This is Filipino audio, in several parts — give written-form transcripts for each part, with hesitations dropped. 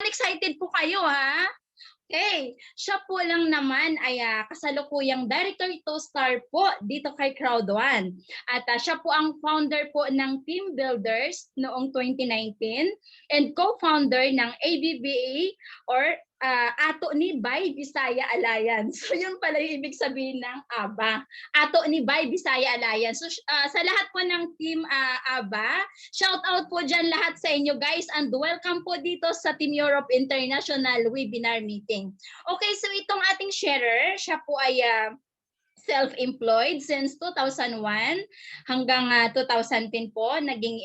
excited po kayo, ha? Okay, siya po lang naman ay kasalukuyang Director 2-star po dito kay Crowd1. At siya po ang founder po ng Team Builders noong 2019 and co-founder ng ABBA or Ato ni Bay Bisaya Alliance. So yun pala yung ibig sabihin ng ABA. Ato ni Bay Bisaya Alliance. So sa lahat po ng Team ABA, shout out po dyan lahat sa inyo guys and welcome po dito sa Team Europe International Webinar Meeting. Okay, so itong ating sharer, siya po ay self-employed since 2001 hanggang 2010 po, naging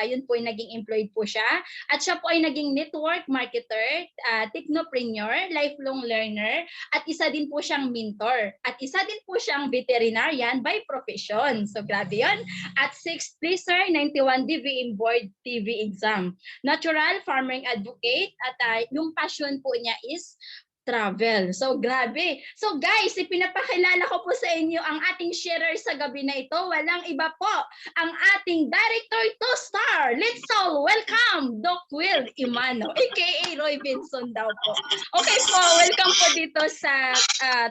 yun po naging employed po siya. At siya po ay naging network marketer, technopreneur, lifelong learner, at isa din po siyang mentor. At isa din po siyang veterinarian by profession. So grabe yun. At 6th placer, 91 DVM Board TV exam. Natural farming advocate at yung passion po niya is travel. So, grabe. So, guys, ipinapakilala ko po sa inyo ang ating sharer sa gabi na ito. Walang iba po, ang ating Director 2-star. Let's all welcome Doc Will Imano, aka Roy Benson daw po. Okay po, welcome po dito sa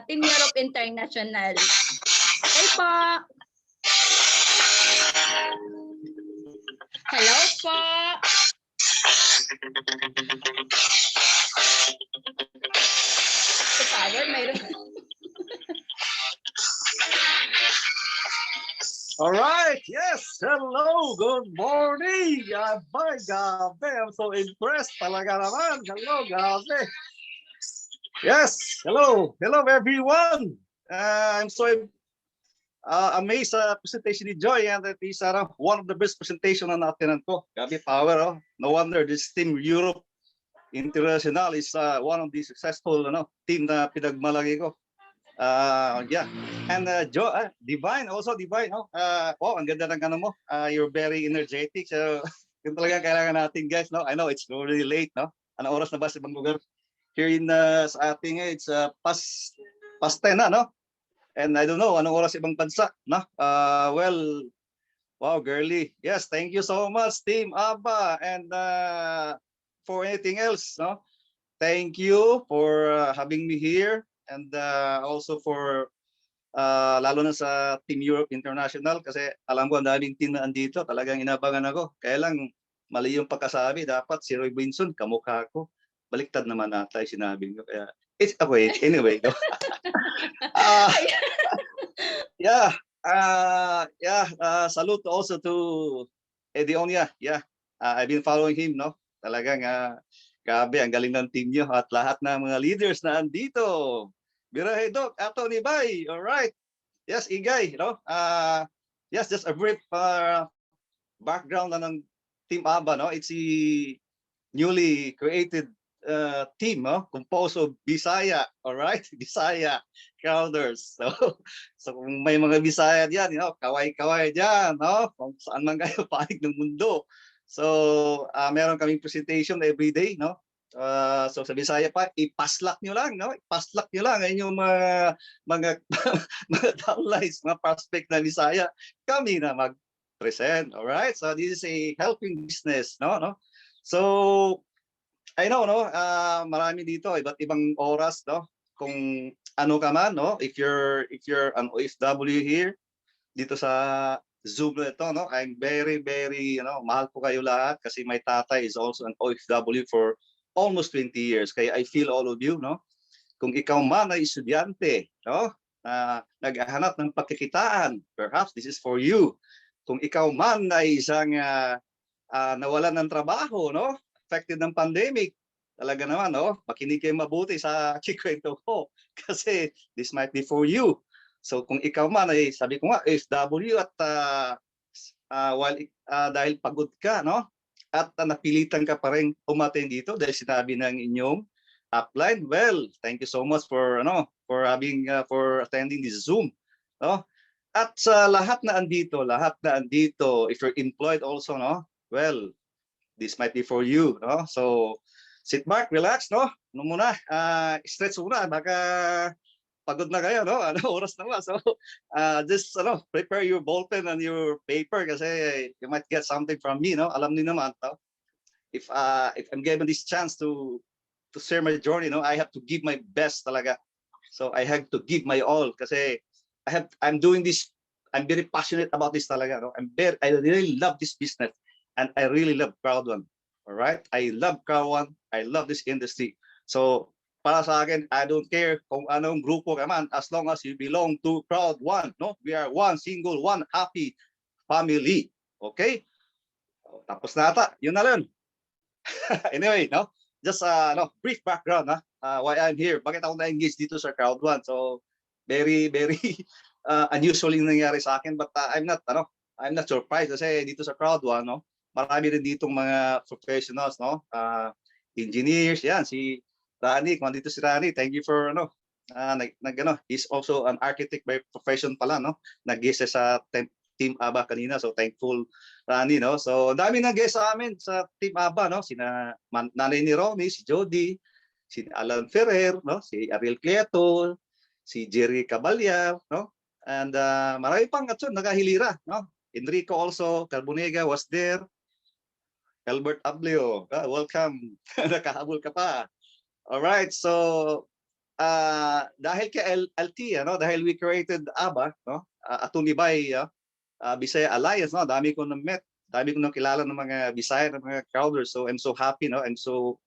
Team Europe International. Okay po. Hello po. All right, yes, hello, good morning. Abay, gabi, I'm so impressed talaga naman. Hello, gabi. Yes, hello everyone. I'm so amazed sa presentation ni Joy and that is one of the best presentation na natin ko. Gabi power, oh. No wonder this Team Europe International is one of the successful team na pinagmalaki ko. Yeah, and Divine, also Divine, oh, ang ganda ng mo. You're very energetic. So, yun talaga kailangan natin, guys, no? I know it's already late, no? Anong oras na ba sa ibang lugar? Here in sa ating it's past 10 na, no? And I don't know anong oras sa ibang bansa, no? Well, wow, girly. Yes, thank you so much, Team ABA, and for anything else, no? Thank you for having me here. And also for lalo na sa Team Europe International kasi alam ko ang daming team na andito, talagang inabangan ako. Kaya lang mali yung pagkasabi, dapat si Roy Benson kamukha ko. Baliktad naman ata yung sinabi ko. Kaya it's okay anyway. No? Salute also to Edionia. Yeah. I've been following him, no? Talagang grabe, ang galing ng team niyo at lahat ng mga leaders na andito. Birahe Doc, Ato ni Bay, all right. Yes, Igay, yes, just a brief background ng Team ABA, no? It's a newly created team, no? Composed of Bisaya, all right? Bisaya crowders. So kung may mga Bisaya diyan, kaway-kaway diyan, no? Kung saan man kayo panig ng mundo. So meron kaming presentation every day, no? So sa Bisaya pa, ipaslak nyo lang, no? Ipaslak nyo lang ay yung mga downlines, mga prospect na Bisaya, kami na mag-present, all right? So this is a helping business, no? So I know, no? Marami dito, iba't ibang oras, no? Kung ano ka man, no? If you're an OFW here, dito sa Zoom na ito, no? I'm very, mahal ko kayo lahat kasi my tatay is also an OFW for almost 20 years. Kaya I feel all of you, no? Kung ikaw man ay estudyante, no? Naghahanap ng pagkikitaan, perhaps this is for you. Kung ikaw man ay isang nawalan ng trabaho, no? Affected ng pandemic, talaga naman, no? Makinig kayo mabuti sa kikwento ko kasi this might be for you. So kung ikaw man ay, sabi ko nga, FW at dahil pagod ka, no? At napilitan ka pa rin umattend dito dahil sinabi ng inyong upline. Well, thank you so much for for attending this Zoom, no? At sa lahat na andito, if you're employed also, no? Well, this might be for you, no? So sit back, relax, no? Ano muna, stretch muna, baka pagod na kayo, no? Ano oras na ba? So just prepare your ballpen and your paper kasi you might get something from me, no? Alam niyo naman, no? if I'm given this chance to share my journey, I have to give my best talaga. So I have to give my all kasi I'm doing this. I'm very passionate about this talaga. I really love this business and I really love Crowd One. All right, I love Crowd One. I love this industry. So para sa akin, I don't care kung anong grupo ka man as long as you belong to Crowd One. No, we are one single, one happy family. Okay? Tapos na ata. Yun na lang. Anyway, just brief background why I'm here. Bakit ako na-engage dito sa Crowd One? So very very unusual yung nangyari sa akin, but I'm not surprised kasi dito sa Crowd One, marami rin ditong mga professionals, engineers, yan si Rani, kung dito si Rani, thank you for he's also an architect by profession pala, nag-guest sa Team ABA kanina, so thankful Rani, so ang dami nag-guest sa amin sa Team ABA, sina nanay ni Ronnie, si Jody, si Alan Ferrer, si Ariel Cleto, si Jerry Caballar, and marami pang nakahilira, Enrico also, Carbonega was there, Albert Ableo, welcome, nakahabol ka pa. All right, so dahil kay LT, dahil we created ABA, Atunibay, Bisaya Alliance, dami ko na-met, dami ko nakilala ng mga Bisaya, ng mga crowders, so I'm so happy, I'm so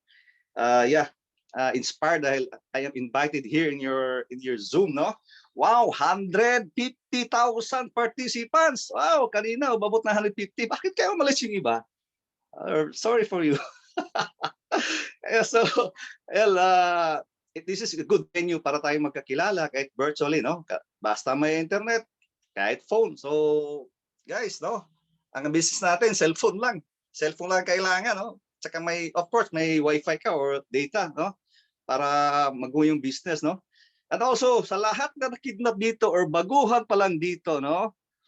inspired dahil I am invited here in your Zoom, Wow, 150,000 participants. Wow, kanina umabot na 150. Bakit kayo umalis yung iba? Sorry for you. So, well, this is a good venue para tayo magkakilala kahit virtually, Basta may internet, kahit phone. So, guys, ang business natin, cellphone lang. Cellphone lang kailangan, Tsaka of course, may wifi ka or data, para mag-go yung business, And also, sa lahat na nakidnap dito or baguhan pa lang dito,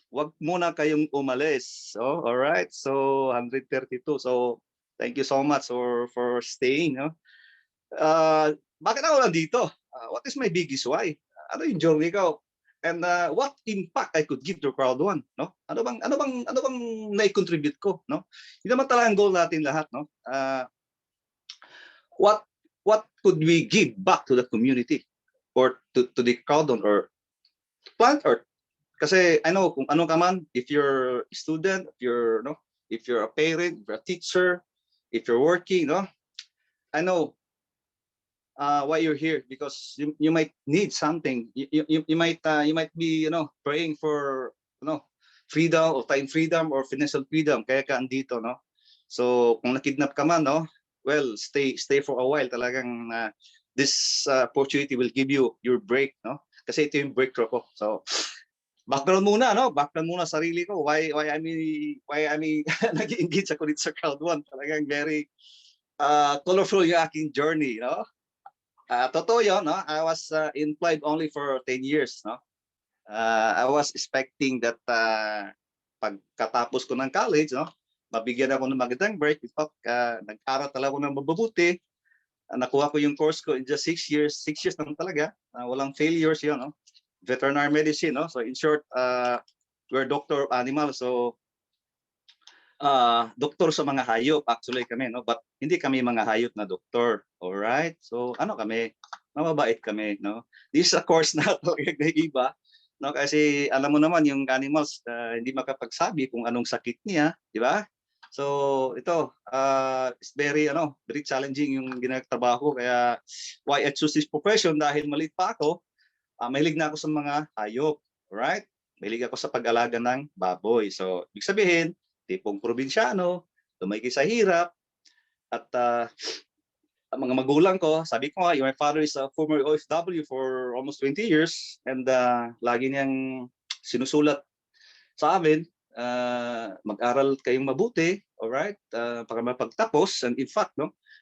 wag muna kayong umalis. So, all right. So, 132. So, thank you so much for staying, Bakit ako nandito? What is my biggest why? Ano yung journey ko? And what impact I could give to Crowd One, Ano bang na-contribute ko, Hindi naman talagang goal natin lahat, What could we give back to the community or to the Crowd One or planet Earth? Kasi I know kung ano ka man, if you're a student, if you're a parent, if you're a teacher, if you're working, I know why you're here because you might need something. You might be praying for freedom or time freedom or financial freedom kaya ka andito, So kung nakidnap ka man, well, stay for a while talagang this opportunity will give you your break, Kasi ito yung breakthrough ko. So background muna, Background muna sarili ko. Why I nag-engage ako dito sa Crowd One. Talagang very colorful yung aking journey, Totoo yun, I was employed only for 10 years, I was expecting that pagkatapos ko ng college, mabigyan ako ng magandang break. In fact, nag-aral talaga ako ng mabubuti. Nakuha ko yung course ko in just 6 years. 6 years naman talaga. Walang failures yun, Veterinary medicine, So in short, we're doctor of animals. So doktor sa mga hayop actually kami, But hindi kami mga hayop na doktor. All right? So ano kami? Mababait kami, This is a course na talaga iba, Kasi alam mo naman yung animals hindi makapagsabi kung anong sakit niya, di ba? So ito it's very challenging yung ginagawa kaya why I choose this profession dahil maliit pa ako, mahilig na ako sa mga hayop, right? Mahilig ako sa pag-alaga ng baboy. So ibig sabihin, tipong probinsyano, tumaygay sa hirap at ang mga magulang ko, sabi ko nga, my father is a former OFW for almost 20 years and lagi niyang sinusulat sa amin, mag-aral kayong mabuti, alright, para mapagtapos. And in fact,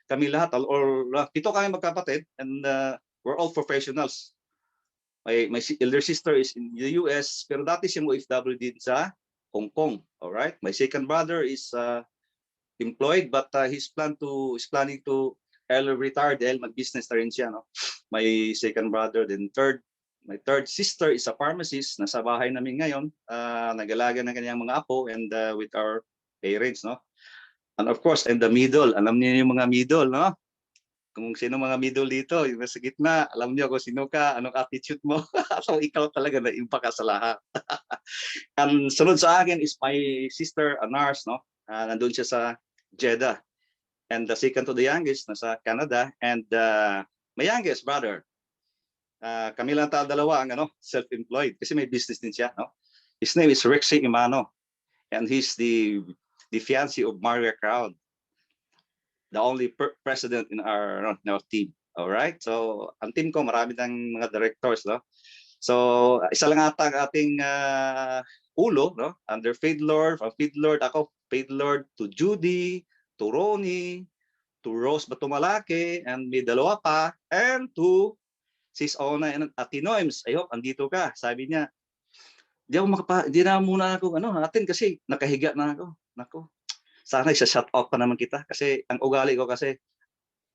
kami lahat, or pito kami magkapatid and we're all professionals. My elder sister is in the US, pero dati siyang OFW din sa Hong Kong, alright. My second brother is employed but he's planning to early retire dahil mag-business na rin siya, My second brother, then my third sister is a pharmacist. Nasa bahay namin ngayon, nag-alaga ng kanyang mga apo and with our parents, And of course, in the middle, alam niyo yung mga middle, no? Kung sino mga middle dito, yung nasa gitna, alam niyo kung sino ka, anong attitude mo. So ikaw talaga na-impact ka sa lahat. Ang sunod sa akin is my sister, a nurse, no? Nandun siya sa Jeddah. And the second to the youngest, nasa Canada. And my youngest brother, kami lang dalawa ang self-employed kasi may business din siya, no? His name is Rexy Imano, and he's the fiancé of Maria Crowd, the only president in our team. All right? So, ang team ko marami ng mga directors, no? So, isa lang ata ang ating ulo, no? Under Faith Lord, from Faith Lord, ako Faith Lord to Judy, to Ronnie, to Rose Batumalake, and may dalawa pa, and to Sis Ona and Atinoims. I hope andito ka. Sabi niya, di na muna ako atin kasi nakahiga na ako. Nako. Sana isa-shut off pa naman kita kasi ang ugali ko kasi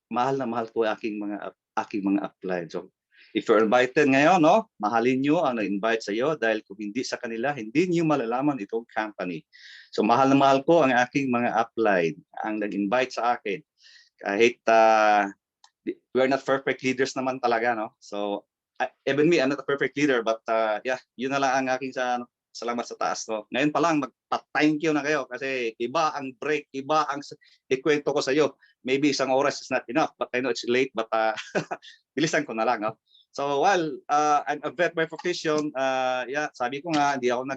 mahal na mahal ko aking mga upline. So if you're invited ngayon, no, mahalin niyo ang na-invite sa iyo dahil kung hindi sa kanila, hindi niyo malalaman itong company. So mahal na mahal ko ang aking mga upline, ang nag-invite sa akin. Kahit we're not perfect leaders naman talaga, no? So even me, I'm not a perfect leader, but yeah, yun na lang ang aking salamat sa taas, no? Ngayon pa lang magpa-thank you na kayo kasi iba ang break, iba ang ikwento ko sa iyo. Maybe isang oras is not enough, but I know it's late, but bilisan ko na lang, no? So while I'm a vet by profession, yeah, sabi ko nga hindi ako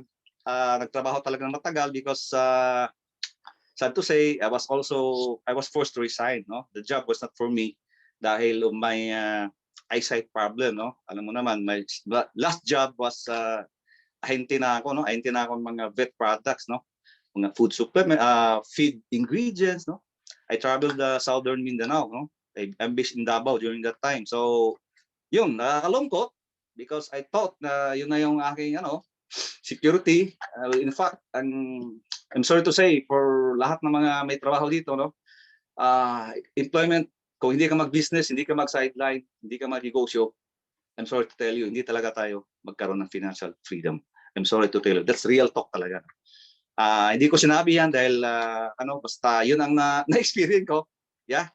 nagtrabaho talaga ng matagal because sad to say, I was forced to resign, no? The job was not for me dahil my eyesight problem, no? Alam mo naman, my last job was ahinti na ako, no? Ahinti na ako mga vet products, no? Mga food supplement, feed ingredients, no? I traveled southern Mindanao, no? I'm based in Davao during that time. So, yun, nakakalungkot because I thought na yun na yung aking security. In fact, I'm sorry to say for lahat ng mga may trabaho dito, no? Employment, kung hindi ka mag-business, hindi ka mag-sideline, hindi ka mag-negosyo, I'm sorry to tell you, hindi talaga tayo magkaroon ng financial freedom. I'm sorry to tell you. That's real talk talaga. Hindi ko sinabi yan dahil basta yun ang na-experience ko. Yeah.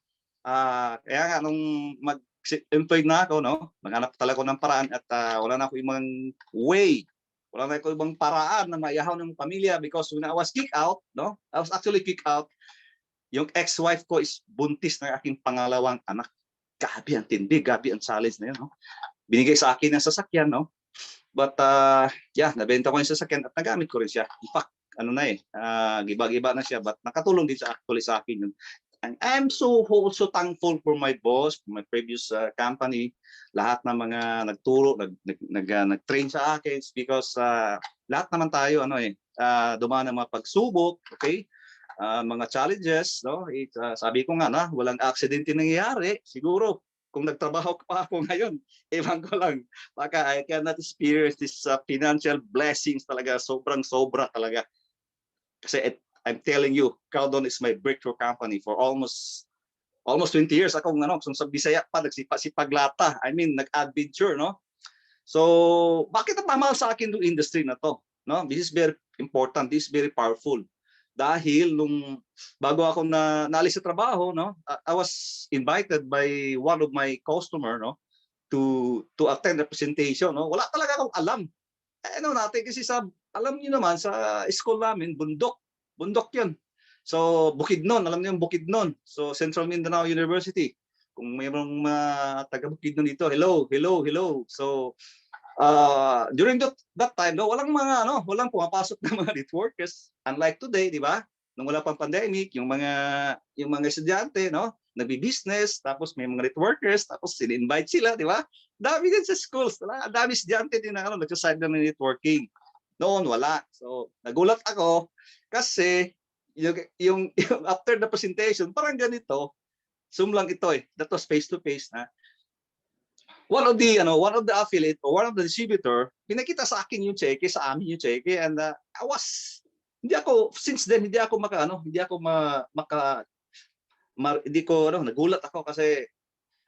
Kaya nga nung mag-employed na ako, no, naghanap talaga ako ng paraan at wala na ako ibang way. Wala na ako ibang paraan na maihaw ng pamilya because when I was kicked out, no, I was actually kicked out. Yung ex-wife ko is buntis ng aking pangalawang anak. Gabi ang tindi, gabi ang challenge na yun, no? Binigay sa akin ng sasakyan, no? But yeah, nabenta ko yung sasakyan at nagamit ko rin siya. In fact, giba-giba na siya, but nakatulong din sa akin yun. And I'm so also thankful for my boss, for my previous company, lahat ng mga nagturo, nag-train sa akin because lahat naman tayo dumaan ng mga pagsubok, okay? Mga challenges, no? Sabi ko nga na, walang aksidente nangyayari. Siguro kung nagtrabaho pa ako ngayon, ewan ko lang, baka I cannot experience this financial blessings talaga, sobrang-sobra talaga. Kasi I'm telling you, Caldon is my breakthrough company for almost 20 years. Ako kung sa Bisaya pa, nagsipaglata. I mean, nag-adventure, no? So, bakit napamahal sa akin yung industry na to? No? This is very important. This is very powerful. Dahil nung bago ako naalis sa trabaho, no, I was invited by one of my customer, no, to attend the presentation, no. Wala talaga akong alam. Natin kasi alam niyo naman sa school namin, bundok 'yun. So Bukidnon, alam niyo yung Bukidnon. So Central Mindanao University. Kung mayroong taga Bukidnon dito, hello. So during that time, walang pumapasok na mga networkers. Unlike today, di ba? Nung wala pang pandemic, yung mga estudyante, no, nagbi-business, tapos may mga networkers, tapos sin-invite sila, di ba? Dami din sa schools, dami estudyante din na nagsa-side ng networking. Noon wala. So, nagulat ako kasi yung after the presentation, parang ganito. Zoom lang ito eh. That was face to face na. One of the affiliate or one of the distributor, pinakita sa akin yung cheque, sa amin yung cheque, and since then hindi ako nagulat ako kasi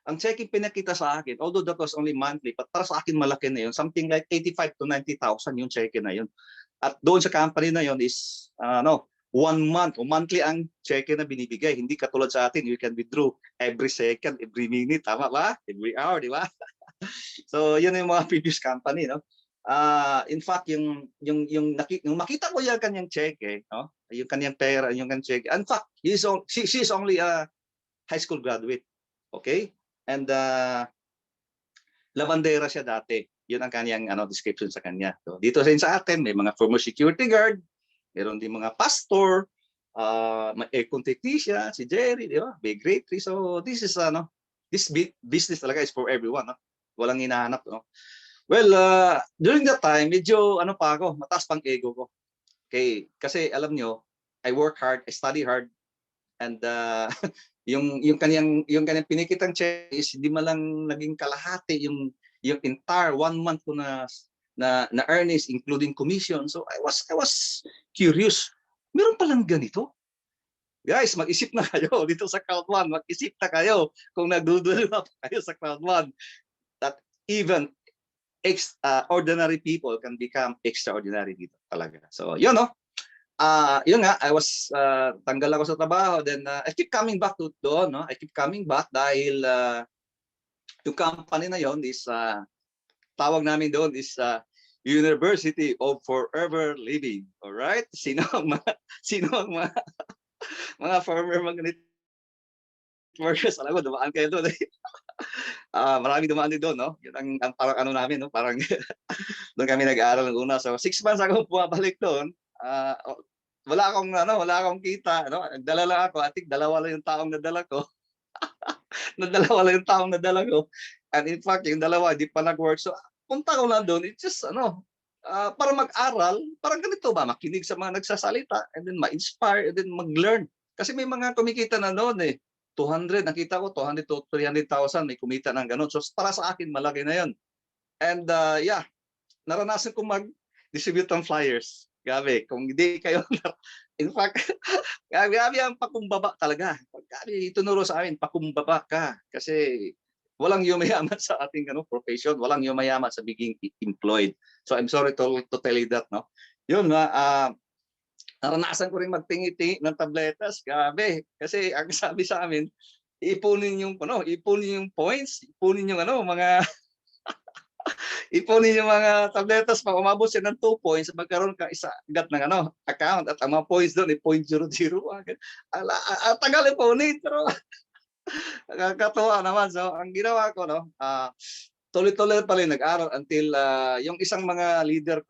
ang cheque pinakita sa akin, although that was only monthly, but para sa akin malaki na yun, something like 85 to 90,000 yung cheque na yun. At doon sa company na yun is 1 month o monthly ang cheque na binibigay. Hindi katulad sa atin, you can withdraw every second, every minute, tama ba? Every hour, di ba? So, yun yung mga previous company, no? In fact, yung makita ko yung kanyang cheque, no? Yung kanyang pera, yung kanyang cheque. In fact, she's only a high school graduate. Okay? And lavandera siya dati. Yun ang kanyang description sa kanya. So, dito sa atin, may mga former security guard, meron din mga pastor, may aircon technician, si Jerry, di ba? Big Great. So this is this business talaga is for everyone, no? Walang hinahanap, no? Well, during that time, medyo pa ako, mataas pang ego ko. Okay, kasi alam nyo, I work hard, I study hard, and yung kanyang pinikitang check is hindi man lang naging kalahati yung entire 1 month ko na earnings including commission. So I was curious. Meron palang ganito? Guys, mag-isip na kayo dito sa Crowd1. Mag-isip na kayo kung nagdudulma pa kayo sa Crowd1 that even ordinary people can become extraordinary dito talaga. So, yun no. Yun nga, I was tanggal ako sa trabaho, then I keep coming back to doon, no? I keep coming back dahil yung company na yon is tawag namin doon is University of Forever Living. All right? Sino ang mga former workers, alam mo, dumaan kayo doon. Marami dumaan din doon, no? Yun ang parang namin, no? Parang doon kami nag-aaral ng una. So 6 months ako bumabalik doon. Wala akong kita, no? Nagdala lang ako. I think dalawa lang yung taong nadala ko. And in fact, yung dalawa hindi pa nag-work. So punta ko lang doon, it's just para mag-aral, parang ganito ba, makinig sa mga nagsasalita, and then ma-inspire, and then mag-learn. Kasi may mga kumikita na noon 200, nakita ko 200 to 300,000 may kumita ng ganun. So para sa akin, malaki na yun. And yeah, naranasan ko mag-distribute ng flyers. Grabe, kung hindi kayo, in fact, grabe ang pakumbaba talaga. Grabe, itunuro sa amin, pakumbaba ka. Kasi walang yumayaman sa ating profession, walang yumayaman sa being employed. So I'm sorry to tell you that, no? Yun nga, naranasan ko rin magtingi-tingi ng tabletas. Grabe, kasi ang sabi sa amin, ipunin yung points, ipunin yung mga ipunin yung mga tabletas pag umabot siya ng 2 points, magkaroon ka isa agad ng account at ang mga points doon ay 0.00. Tagal ipunin, pero nakakatuwa naman. So ang ginawa ko, tuloy-tuloy pa rin nag-aral until yung isang leader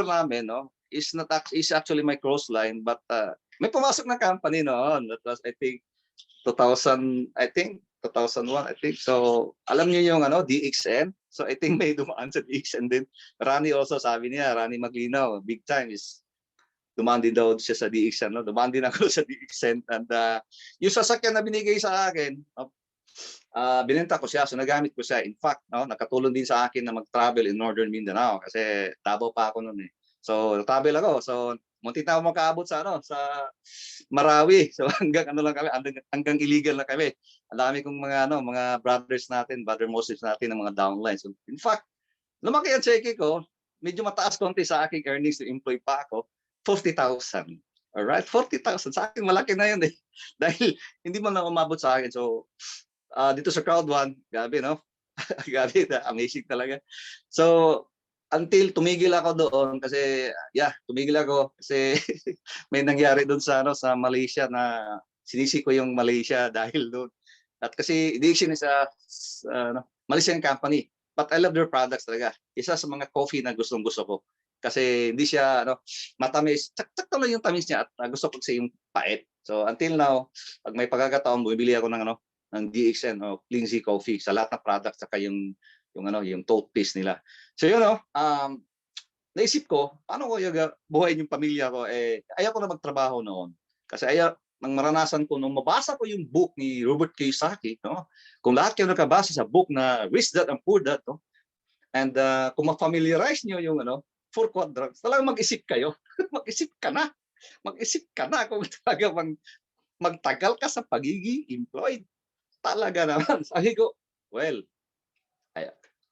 namin, is actually my cross line, but may pumasok na company noon. That was I think 2001, I think. So alam niyo yung DXN. So I think may dumaan sa DXN din. Rani also, sabi niya, Rani Maglinaw, big time is dumaan din daw siya sa DXN, no? Dumaan din ako sa DXN, and yung sasakyan na binigay sa akin, binenta ko siya, so nagamit ko siya. In fact, nakatulong din sa akin na mag-travel in Northern Mindanao kasi Davao pa ako noon. So travel ako. So muntik na ako makaabot sa Marawi. So hanggang lang kami, hanggang illegal na kami. Ang dami kong mga brothers natin, brother Muslims natin ng mga downlines. So, in fact, lumaki ang cheque ko, medyo mataas konti sa aking earnings to employ pa ako, 40,000. Alright, 40,000. Sa akin malaki na yun Dahil hindi mo na umabot sa akin. So dito sa Crowd1, grabe, no? Grabe, amazing talaga. So until tumigil ako doon kasi tumigil ako kasi may nangyari doon sa Malaysia na sinisi ko yung Malaysia dahil doon. At kasi Diction is a Malaysian company, but I love their products talaga. Isa sa mga coffee na gustong-gusto ko. Kasi hindi siya matamis, tsak lang yung tamis niya, at gusto ko kasi yung pait. So until now, pag may pagkakataon, bumibili ako ng DXN o Clean Z Coffee sa lahat ng products, saka yung toothpaste nila. So naisip ko, paano ko buhayin yung pamilya ko? Ayaw ko na magtrabaho noon. Kasi nang maranasan ko, nung mabasa ko yung book ni Robert Kiyosaki, kung lahat kayo nakabasa sa book na Rich Dad and Poor Dad, and kung ma-familiarize nyo yung 4 quadrants, talagang mag-isip kayo. Mag-isip ka na kung talaga magtagal ka sa pagiging employed. Talaga naman. Sabi ko, well,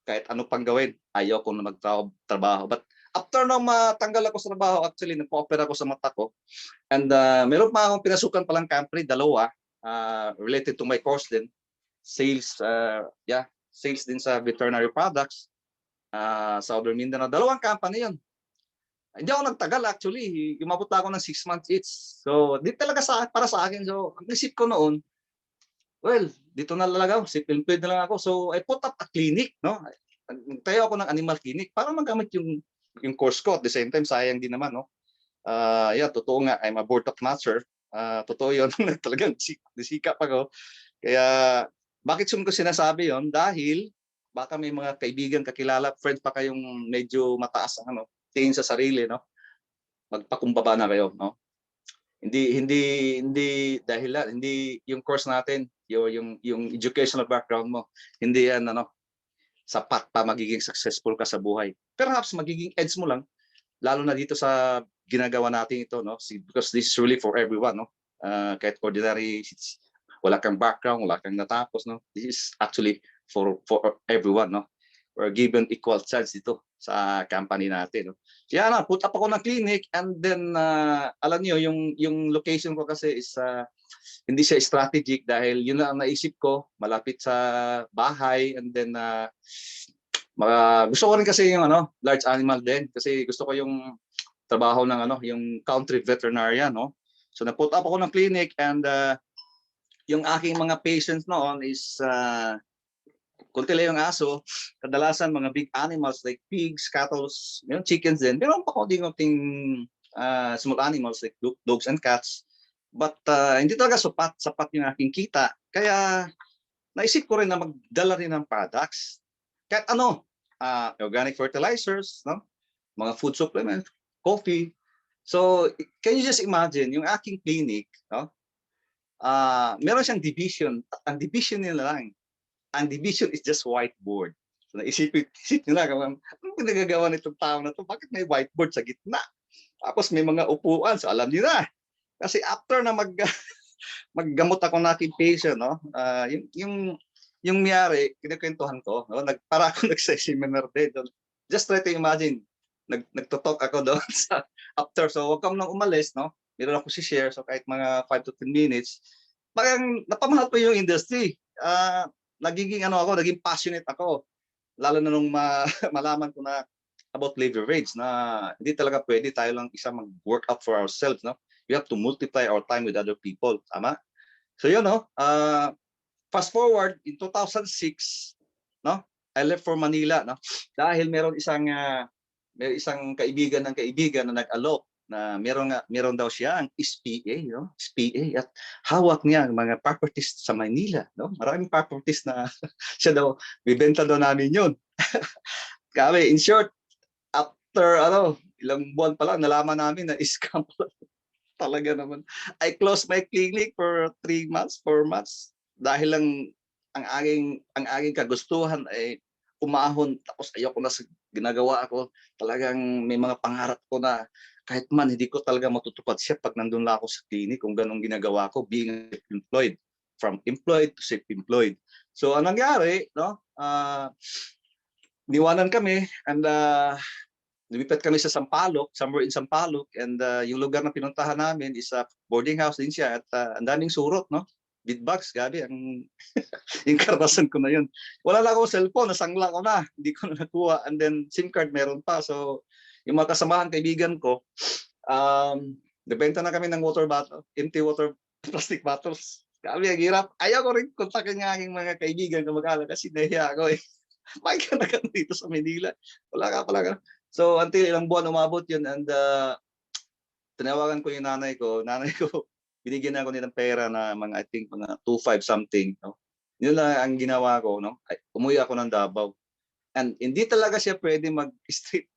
kahit ano pang gawin, ayaw ko na magtrabaho. But After nang matanggal ako sa trabaho, actually nagpa-opera ako sa mata ko. And meron pa akong pinasukan palang company, dalawa, related to my course din. Sales, sales din sa veterinary products, Southern Mindanao. Dalawang company yun. Hindi ako nagtagal actually. Umabot na ako ng 6 months each. So, di talaga para sa akin. So, ang isip ko noon, well, dito na lang ako. Self-employed na lang ako. So, I put up a clinic, no? Tayo ako ng animal clinic para magamit yung course ko. At the same time, sayang din naman, no? Totoo nga, I'm a board of master. Totoo yun. Talagang disikap ako. Kaya, bakit ko sinasabi yon? Dahil, baka may mga kaibigan, kakilala, friends pa kayong medyo mataas ang tingin sa sarili, no? Magpakumbaba na kayo, no? Hindi dahilan, hindi yung course natin, yung educational background mo, hindi yan sapat pa magiging successful ka sa buhay. Perhaps magiging edge mo lang lalo na dito sa ginagawa natin ito, no? Because this is really for everyone, no? Kahit ordinary, wala kang background, wala kang natapos, no? This is actually for everyone, no? We're given equal chance dito sa company natin, no? Kaya put up ako ng clinic, and then alam niyo yung location ko kasi is hindi siya strategic dahil yun lang ang naisip ko, malapit sa bahay, and then gusto ko rin kasi yung large animal din kasi gusto ko yung trabaho ng yung country veterinarian, no? So na-put up ako ng clinic, and yung aking mga patients noon is kunti lang yung aso, kadalasan mga big animals like pigs, cattle, yung chickens din. Pero pa konting small animals like dogs and cats. But hindi talaga sapat yung aking kita. Kaya naisip ko rin na magdala rin ng products. Kahit organic fertilizers, no? Mga food supplements, coffee. So, can you just imagine, yung aking clinic, no? Meron siyang division. Ang division nila lang, ang division is just whiteboard. So isip nila, anong pinagagawa nitong tao na to? Bakit may whiteboard sa gitna? Tapos may mga upuan. So alam niyo na. Kasi after na maggamot ako na aking patient, no? Yung miyari, kinukwentuhan ko, no? Para ako nagsa-seminar din. Just try to imagine, nagtutok ako doon sa after. So wag kang nang umalis, no? Meron ako si-share, so kahit mga 5 to 10 minutes, parang napamahal ko yung industry. Naging passionate ako. Lalo na nung malaman ko na about leverage na hindi talaga pwede tayo lang isa mag-work out for ourselves, no? We have to multiply our time with other people, tama? So yun, no? Fast forward in 2006, no? I left for Manila, no? Dahil may isang kaibigan na nag-alok na meron daw siya ang SPA, no? SPA, at hawak niya ang mga properties sa Manila, no? Maraming properties na siya daw bibenta daw namin yun. Kami, in short, after ilang buwan pa lang nalaman namin na scam talaga naman. I closed my clinic for 3 months, 4 months dahil lang ang aking kagustuhan ay umahon, tapos ayoko na sa ginagawa ko. Talagang may mga pangarap ko na kahit man hindi ko talaga matutupad siya pag nandun lang ako sa clinic kung ganong ginagawa ko, being employed, from employed to self-employed. So anong nangyari, no? Niwanan kami, and lumipat kami sa Sampaloc, somewhere in Sampaloc, and yung lugar na pinuntahan namin is a boarding house din siya, at ang daming surot, no? Bedbugs, gabi, yung karanasan ko na yun. Wala lang ako cellphone, nasangla ko na, hindi ko na nakuha, and then SIM card meron pa. So yung mga kasamahan, kaibigan ko, nabenta na kami ng water bottle, empty water plastic bottles. Kami, ang hirap. Ayaw ko rin kontakin ng aking mga kaibigan kamag-anak kasi nahiya ako eh. Bakit ka na dito sa Manila? Wala ka pala. So until ilang buwan umabot yun, and tinawagan ko yung nanay ko. Binigyan ako nilang pera na I think mga 2.5 something, no? Yun lang ang ginawa ko, no? Umuwi ako ng Davao. And hindi talaga siya pwede mag-straight,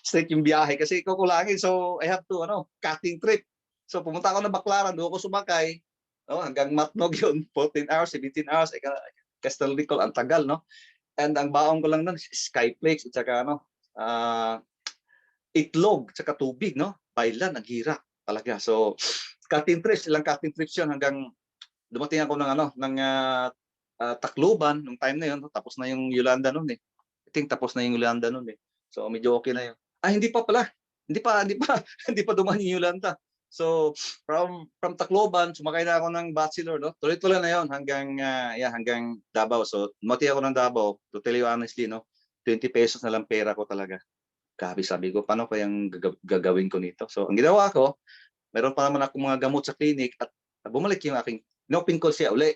straight yung biyahe kasi kukulangin. So I have to cutting trip. So pumunta ako ng Baclaran, doon ako sumakay, no? Hanggang Matnog yun, 14 hours, 17 hours. Castel Nicol, ang tagal, no? And ang baon ko lang nun, Skyflakes, at saka itlog, at saka tubig, no? Bailan, ang hirap talaga. So cutting trips, ilang cutting trips yun hanggang dumating ako ng Tacloban nung time na yun. Tapos na yung Yolanda noon eh. I think tapos na yung Yolanda noon eh. So medyo okay na yun. Hindi pa pala. Hindi pa hindi pa dumaan yung Yolanda. So from Tacloban, sumakay na ako ng bachelor, no? Tuloy-tuloy na yon hanggang hanggang Davao. So mati ako ng Davao, to tell you honestly, no? 20 pesos na lang pera ko talaga. Grabe, sabi ko, paano kayang gagawin ko nito? So ang ginawa ko, meron pa naman ako mga gamot sa clinic at bumalik yung aking inopin ko siya uli.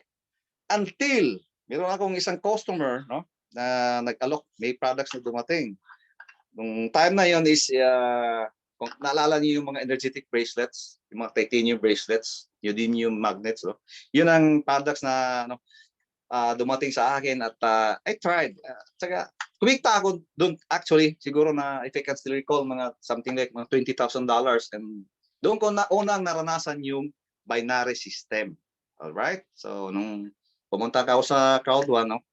Until meron akong isang customer, no, na nag-alok, may products na dumating. Nung time na yon is kung naalala niyo yung mga energetic bracelets, yung mga titanium bracelets, neodymium magnets, no? Yun ang products na dumating sa akin at I tried. Tsaka kumita ako doon actually, siguro na if I can still recall, mga something like mga $20,000, and doon ko na unang naranasan yung binary system. All right? So nung pumunta ako sa Crowd One, no,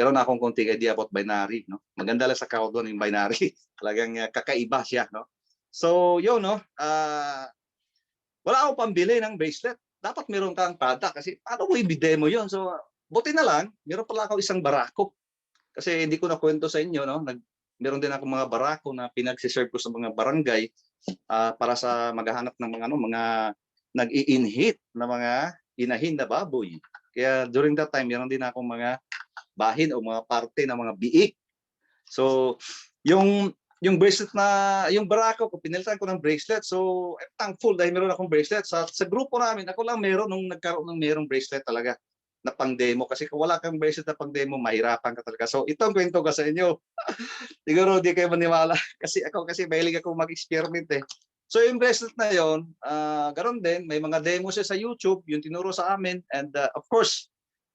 meron na akong konting idea about binary, no. Maganda lang sa Crowd One yung binary. Talagang kakaiba siya, no. So yun, no, wala akong pambili ng bracelet. Dapat meron kang product kasi paano mo i-demo yun? So buti na lang, meron pala ako isang barako. Kasi hindi ko na kwento sa inyo, no. Meron din ako mga barako na pinagsiserve ko sa mga barangay para sa maghahanap ng mga mga nag-i-inhit na mga inahin na baboy. Kaya during that time, meron din akong mga bahin o mga parte ng mga biik. So, yung bracelet na, yung barako ko, pinilitan ko ng bracelet. So, I'm thankful dahil meron akong bracelet. Sa grupo namin, ako lang meron nung nagkaroon ng merong bracelet talaga na pang-demo. Kasi kung wala kang bracelet na pang-demo, mahirapan ka talaga. So, itong kwento ko sa inyo. Siguro di kayo maniwala. Kasi mahilig ako mag-experiment eh. So, yung bracelet na yon, ganoon din, may mga demo siya sa YouTube, yung tinuro sa amin. And of course,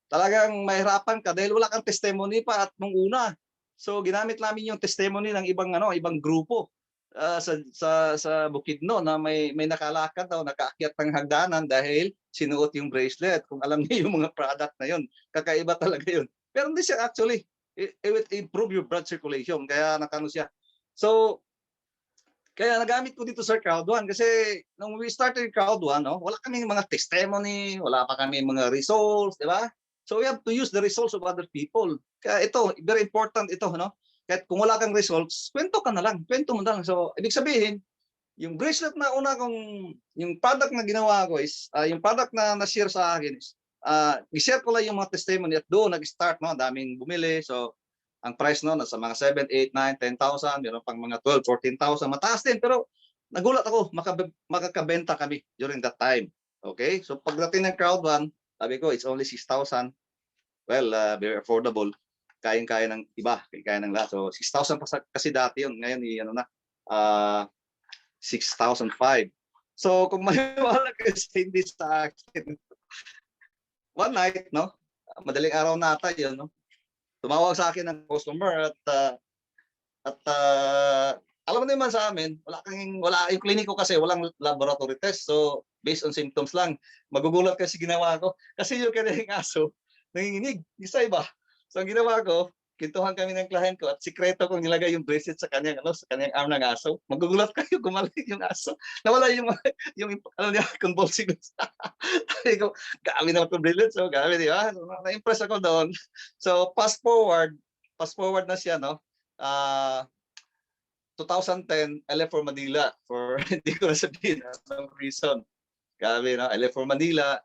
talagang mahirapan ka dahil wala kang testimony pa at nung una. So ginamit namin yung testimony ng ibang grupo sa Bukidnon na may nakalakad daw, nakaakyat ng hagdanan dahil sinuot yung bracelet. Kung alam niyo yung mga product na yun, kakaiba talaga yun. Pero hindi siya actually, it will improve your blood circulation. Kaya nakano siya. So kaya nagamit ko dito sa Crowd One kasi nung we started Crowd One, no, wala kaming mga testimony, wala pa kami mga results, di ba? So we have to use the results of other people. Kaya ito, very important ito, no? Kahit kung wala kang results, kwento ka na lang, kwento mo na lang. So ibig sabihin, yung bracelet na una kong, yung product na ginawa ko is, yung product na na-share sa akin is, i-share ko lang yung mga testimony at doon nag-start, no? Daming bumili. So ang price no nasa mga 7, 8, 9, 10,000, meron pang mga 12, 14,000, mataas din, pero nagulat ako makakabenta kami during that time. Okay? So pagdating ng Crowd One, sabi ko it's only 6,000. Well, very affordable. Kayang-kaya ng iba, kaya ng lahat. So 6,000 kasi dati yun, ngayon na 6,005. So kung maniwala ka hindi sa akin, one night, no? Madaling araw na ata yun, no? Tumawag sa akin ng customer at alam mo naman sa amin, wala yung kliniko kasi walang laboratory test. So based on symptoms lang, magugulat kasi ginawa ko. Kasi yung kanyang aso, nanginginig, isa iba. So ang ginawa ko, kintuhan kami ng client ko at sikreto kong nilagay yung bracelet sa kanyang arm ng aso. Magugulat kayo, gumaling yung aso. Nawala yung convulsing. Sabi ko, gamit naman itong bracelet. So gamit, di ba? So, na-impress ako doon. So fast forward na siya, no? 2010, I left for Manila for hindi ko na sabihin ng reason. Grabe, no? I left for Manila.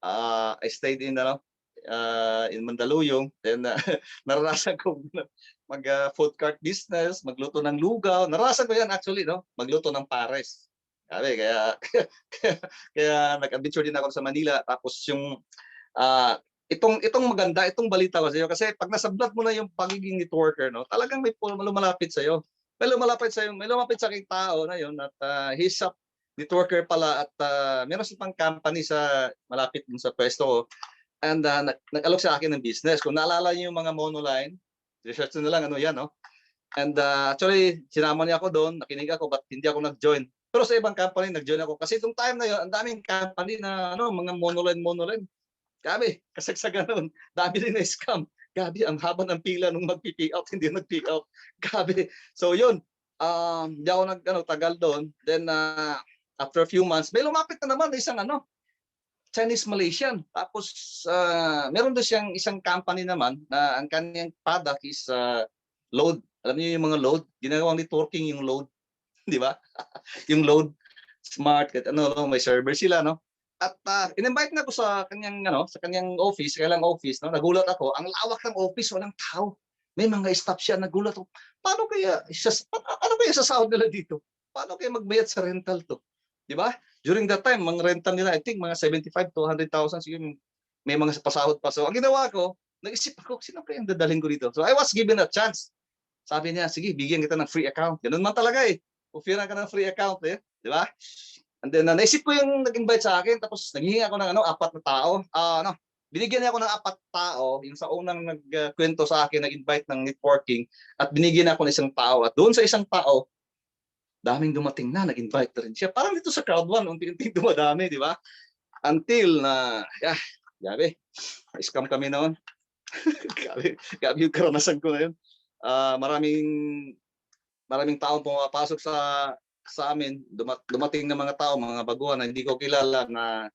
I stayed in in Mandaluyong. Then naranasan ko mag food cart business, magluto ng lugaw. Naranasan ko yan actually, no? Magluto ng pares. Grabe, kaya nag-adventure din ako sa Manila. Tapos yung itong maganda, itong balita ko sa iyo kasi pag nasa blood mo na yung pagiging networker, no? Talagang may lumalapit sa iyo. May lumapit sa aking tao na yun at he's a networker pala at meron siyang company sa malapit dun sa pwesto ko. And nag-alok sa akin ng business. Kung naalala niyo yung mga monoline, research na lang ano yan, no? And actually, sinama niya ako doon, nakinig ako, but hindi ako nag-join. Pero sa ibang company, nag-join ako. Kasi itong time na yun, ang daming company na mga monoline. Gabi, kasagsagan nun. Dami din na scam. Gabi, ang haba ng pila nung mag-pick out, hindi nag-pick out. Gabi. So yun, hindi ako tagal doon. Then, after a few months, may lumapit na naman isang Chinese Malaysian. Tapos meron doon siyang isang company naman na ang kanyang product is Alam niyo yung mga load, ginagawang networking yung load, di ba? Yung load, smart, kahit ano, no, may server sila, no? At in-invite na ako sa kanyang sa kanyang office, kailang office, no? Nagulat ako, ang lawak ng office, walang tao. May mga staff siya, nagulat ako. Ano kaya sasahod nila dito? Paano kaya magbayad sa rental to? Di ba? During that time, mga rental nila, I think mga 75 to 100,000 siguro may mga pasahod pa. So ang ginawa ko, nag-isip ako, sino kaya ang dadalhin ko dito? So I was given a chance. Sabi niya, sige, bigyan kita ng free account. Ganun man talaga eh. Offeran ka ng free account eh. Di ba? And then naisip ko yung nag-invite sa akin, tapos naghihingi ako ng 4 na tao. Binigyan niya ako ng 4 tao, yung sa unang nagkwento sa akin, nag-invite ng networking, at binigyan ako ng isang tao. At doon sa isang tao, daming dumating na, nag-invite na rin siya. Parang dito sa crowd one, unti-unti dumadami, di ba? Until na, gabi, scam kami noon. Gabi yung karanasan ko na yun. Maraming taong pumapasok sa amin, dumating na mga tao, mga baguhan na hindi ko kilala na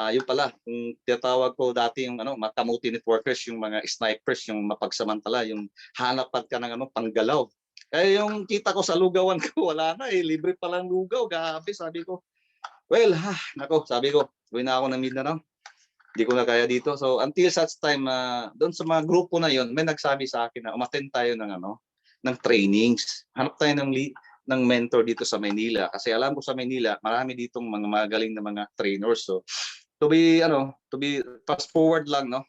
yun pala, yung tinatawag ko dati yung mga kamuti networkers, yung mga snipers, yung mapagsamantala, yung hanapan ka ng panggalaw. Kaya yung kita ko sa lugawan ko, wala na eh, libre pa lang lugaw, gabi, sabi ko. Well, nako, sabi ko, gawin na ako ng Mindanao. Hindi ko na kaya dito. So until such time, doon sa mga grupo na yon, may nagsabi sa akin na umattend tayo ng trainings. Hanap tayo ng mentor dito sa Maynila kasi alam ko sa Maynila marami ditong mga magaling na mga trainers. So to be fast forward lang, no,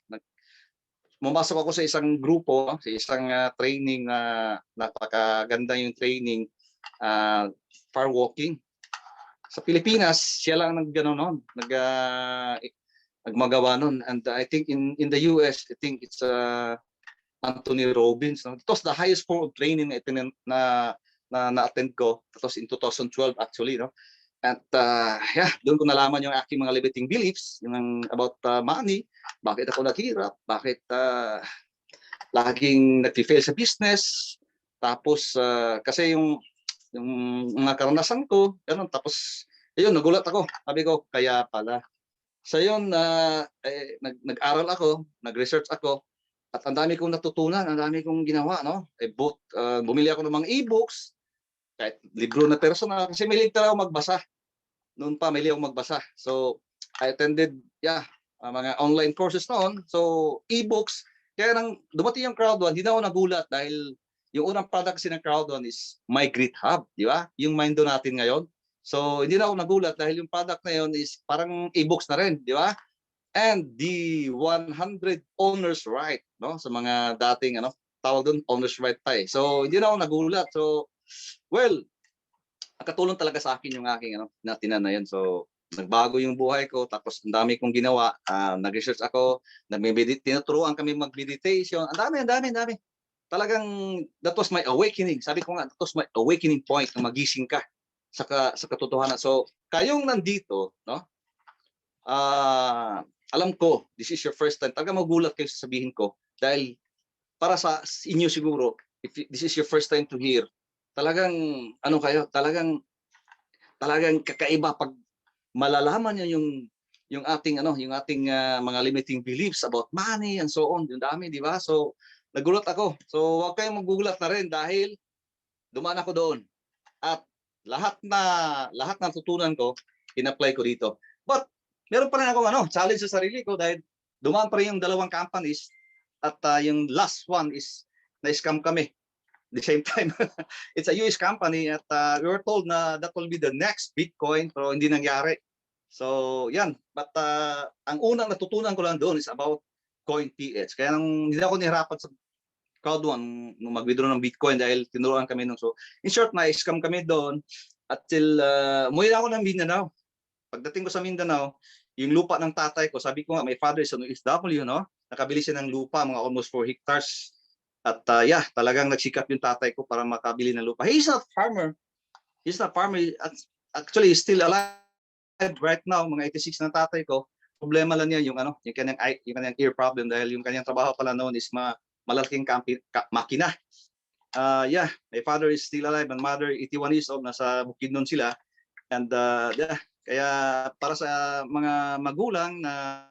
pumasok ako sa isang grupo, sa isang training na napakaganda yung training, far walking sa Pilipinas. Siya lang nagmagawa nun, and I think in the US, I think it's Anthony Robbins, no? It was the highest form of training na na-attend ko. It was in 2012 actually, no? At doon ko nalaman yung aking mga limiting beliefs, yung about money, bakit ako naghirap, bakit laging nag-fail sa business. Tapos kasi yung mga karanasan ko, ganun. Tapos ayun, nagulat ako. Sabi ko, kaya pala. So yun, nag-aral ako, nag-research ako, at ang dami kong natutunan, ang dami kong ginawa, no? Bumili ako ng mga e-books, kahit libro na personal, kasi mahilig talaga ako magbasa. Noon pa, mahilig ako magbasa. So, I attended, mga online courses noon. So, e-books. Kaya nang dumating yung Crowd One, hindi na ako nagulat dahil yung unang product kasi ng Crowd One is My Great Hub, di ba? Yung Mindo natin ngayon. So, hindi na ako nagulat dahil yung product na yun is parang e-books na rin, di ba? And the 100 owner's right, no? Sa mga dating tawag doon, owner's right pa eh. So, hindi na ako nagulat. So, well, nakatulong talaga sa akin yung aking natinan na yun. So, nagbago yung buhay ko, tapos ang dami kong ginawa. Nag-research ako, tinuturuan kami mag-meditation. Ang dami. Talagang, that was my awakening. Sabi ko nga, that was my awakening point na magising ka sa katotohanan. So, kayong nandito, no? Alam ko, this is your first time. Talagang magulat kayo sa sabihin ko dahil para sa inyo siguro, if this is your first time to hear, talagang talagang kakaiba pag malalaman niyo yung ating mga limiting beliefs about money and so on. Yung dami, di ba? So nagulat ako. So huwag kayong magugulat na rin dahil dumaan ako doon. At lahat ng tutunan ko, in-apply ko dito. But meron pa rin akong challenge sa sarili ko dahil dumaan pa rin yung 2 companies at yung last one is na-scam kami. At the same time, it's a US company at we were told na that will be the next Bitcoin pero hindi nangyari. So yan, but ang unang natutunan ko lang doon is about CoinPH. Kaya hindi ako nihirapan sa Crowd One nung mag-withdraw ng Bitcoin dahil tinuruan kami nung. So in short, na-scam kami doon until umuwi ako ng Mindanao. Pagdating ko sa Mindanao, yung lupa ng tatay ko, sabi ko nga, my father is an OFW, no? Nakabili siya ng lupa, mga almost 4 hectares. At talagang nagsikap yung tatay ko para makabili ng lupa. He's not farmer. Actually, he's still alive right now, mga 86 ng tatay ko. Problema lang niya yung kanyang ear problem dahil yung kanyang trabaho pala noon is malaking makina. My father is still alive and mother 81 years old, nasa Bukidnon sila. And kaya para sa mga magulang na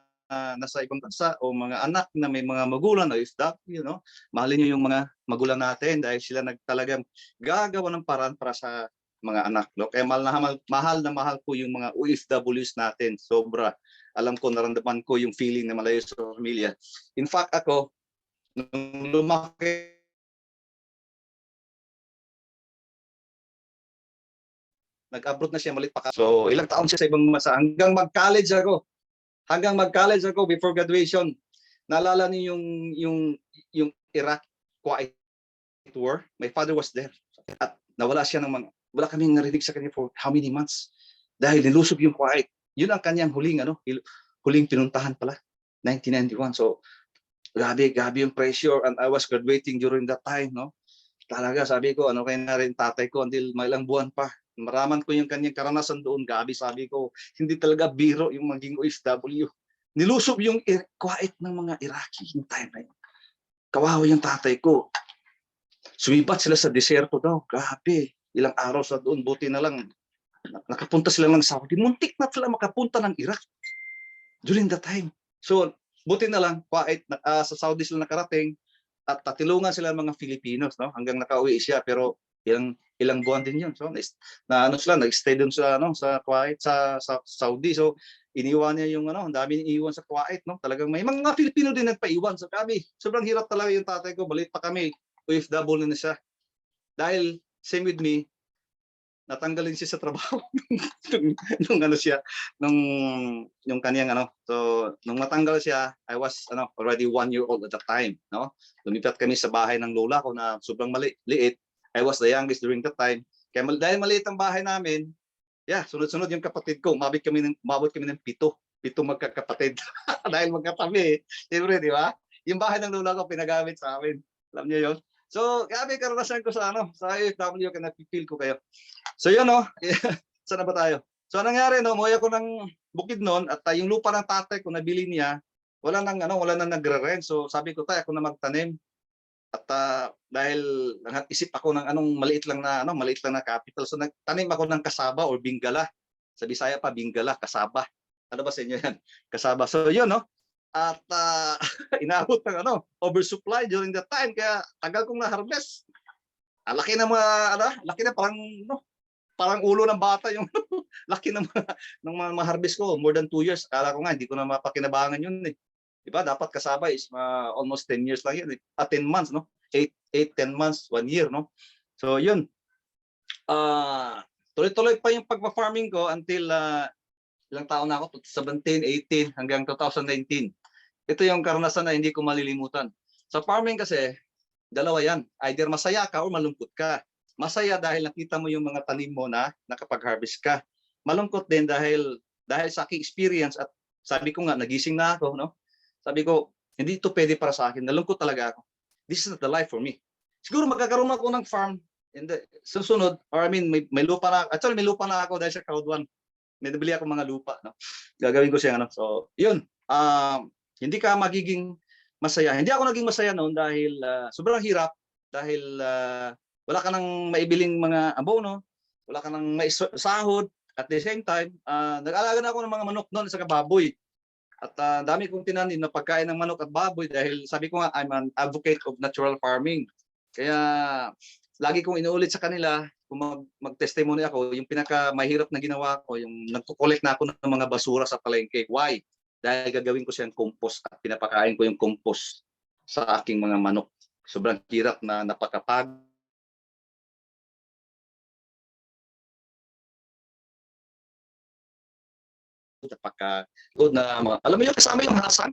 nasa ibang bansa o mga anak na may mga magulang na OFW, no? Mahalin niyo yung mga magulang natin dahil sila talagang gagawa ng paraan para sa mga anak, no? Kaya mahal na mahal po yung mga OFWs natin. Sobra. Alam ko, naramdaman ko yung feeling na malayo sa pamilya. In fact, ako, nung lumaki, nag-abroad na siya, malit pa. So, ilang taon siya sa ibang bansa. Hanggang mag-college ako before graduation. Naalala niyo yung Iraq Kuwait War? My father was there. At nawala siya wala kaming narinig sa kanya for how many months? Dahil nilusob yung Kuwait. Yun ang kanyang huling pinuntahan pala, 1991. So, grabe yung pressure, and I was graduating during that time, no? Talaga, sabi ko, ano kaya na rin tatay ko until may ilang buwan pa. Maraman ko yung kanyang karanasan doon, gabi, sabi ko, hindi talaga biro yung maging OFW. Nilusob yung Kuwait ng mga Iraqi yung time na yun. Kawawa yung tatay ko. Sumibat sila sa deserto daw. Grabe, ilang araw sa doon, buti na lang nakapunta sila ng Saudi. Muntik na sila makapunta ng Iraq during that time. So, buti na lang, Kuwait, sa Saudi sila nakarating at tatilungan sila ng mga Filipinos, no? Hanggang nakauwi siya, pero ilang buwan din yun. So, nag-stay doon sa Kuwait, sa Saudi. So, iniwan niya ang dami iniwan sa Kuwait, no? Talagang may mga Filipino din nagpaiwan. So, sobrang hirap talaga yung tatay ko. Balit pa kami, OFW na siya. Dahil, same with me, natanggalin siya sa trabaho nung kaniyang so nung matanggal siya, I was already 1 year old at the time, no? Lumipat kami sa bahay ng lola ko na sobrang liit. I was the youngest during that time. Kaya dahil maliit ang bahay namin, sunod-sunod yung kapatid ko, umabot kami ng pito magkakapatid. Dahil magkatabi, siyempre, di ba? Yung bahay ng lola ko pinagamit sa amin. Alam niyo yun? So, grabe karanasan ko sa OFW, kaya napipil ko kayo. So yun, no? Saan na ba tayo? So anong nangyari, no? Umuwi ako ng bukid noon at yung lupa ng tatay ko nabili niya, wala nang nagre-rent. So sabi ko, tayo ako na magtanim. At dahil isip ako ng maliit lang na capital. So nagtanim ako ng kasaba or bingala. Sa Bisaya pa, bingala, kasaba. Ano ba sa inyo yan? Kasaba. So yun, no? At inaabot ng oversupply during that time, kaya tagal kong na-harvest. Laki na laki na parang ulo ng bata yung laki ng mga harvest ko, more than 2 years. Akala ko nga hindi ko na mapakinabangan yun eh. Diba? Dapat kasaba is almost 10 years lang yun eh. 10 months, no? 8-10 months, 1 year, no? So yun. Tuloy-tuloy pa yung pagpa-farming ko until ilang taon na ako, 17, 18 hanggang 2019. Ito yung karanasan na hindi ko malilimutan. Sa farming kasi, dalawa yan. Either masaya ka o malungkot ka. Masaya dahil nakita mo yung mga tanim mo na nakapag-harvest ka. Malungkot din dahil sa aking experience at sabi ko nga, nagising na ako, no? Sabi ko, hindi ito pwede para sa akin. Nalungkot talaga ako. This is not the life for me. Siguro magkakaroon ako ng farm in the susunod, or I mean, may lupa na, actually may lupa na ako dahil sa Crowd 1. May nabili ako mga lupa, no? Gagawin ko siya, So, yun. Hindi ka magiging masaya. Hindi ako naging masaya noon dahil sobrang hirap, dahil wala ka nang maibiling mga abono, wala ka nang maisahod. At the same time, nag-alaga na ako ng mga manok noon sa baboy. At dami kong tinanim na pagkain ng manok at baboy dahil sabi ko nga, I'm an advocate of natural farming. Kaya lagi kong inuulit sa kanila, kung mag-testimony ako, yung pinaka-mahirap na ginawa ko, yung nagko-collect na ako ng mga basura sa palengke. Why? Dahil gagawin ko siyang compost at pinapakain ko yung compost sa aking mga manok. Sobrang hirap na napakapagod. Alam mo yung kasama yung hasang?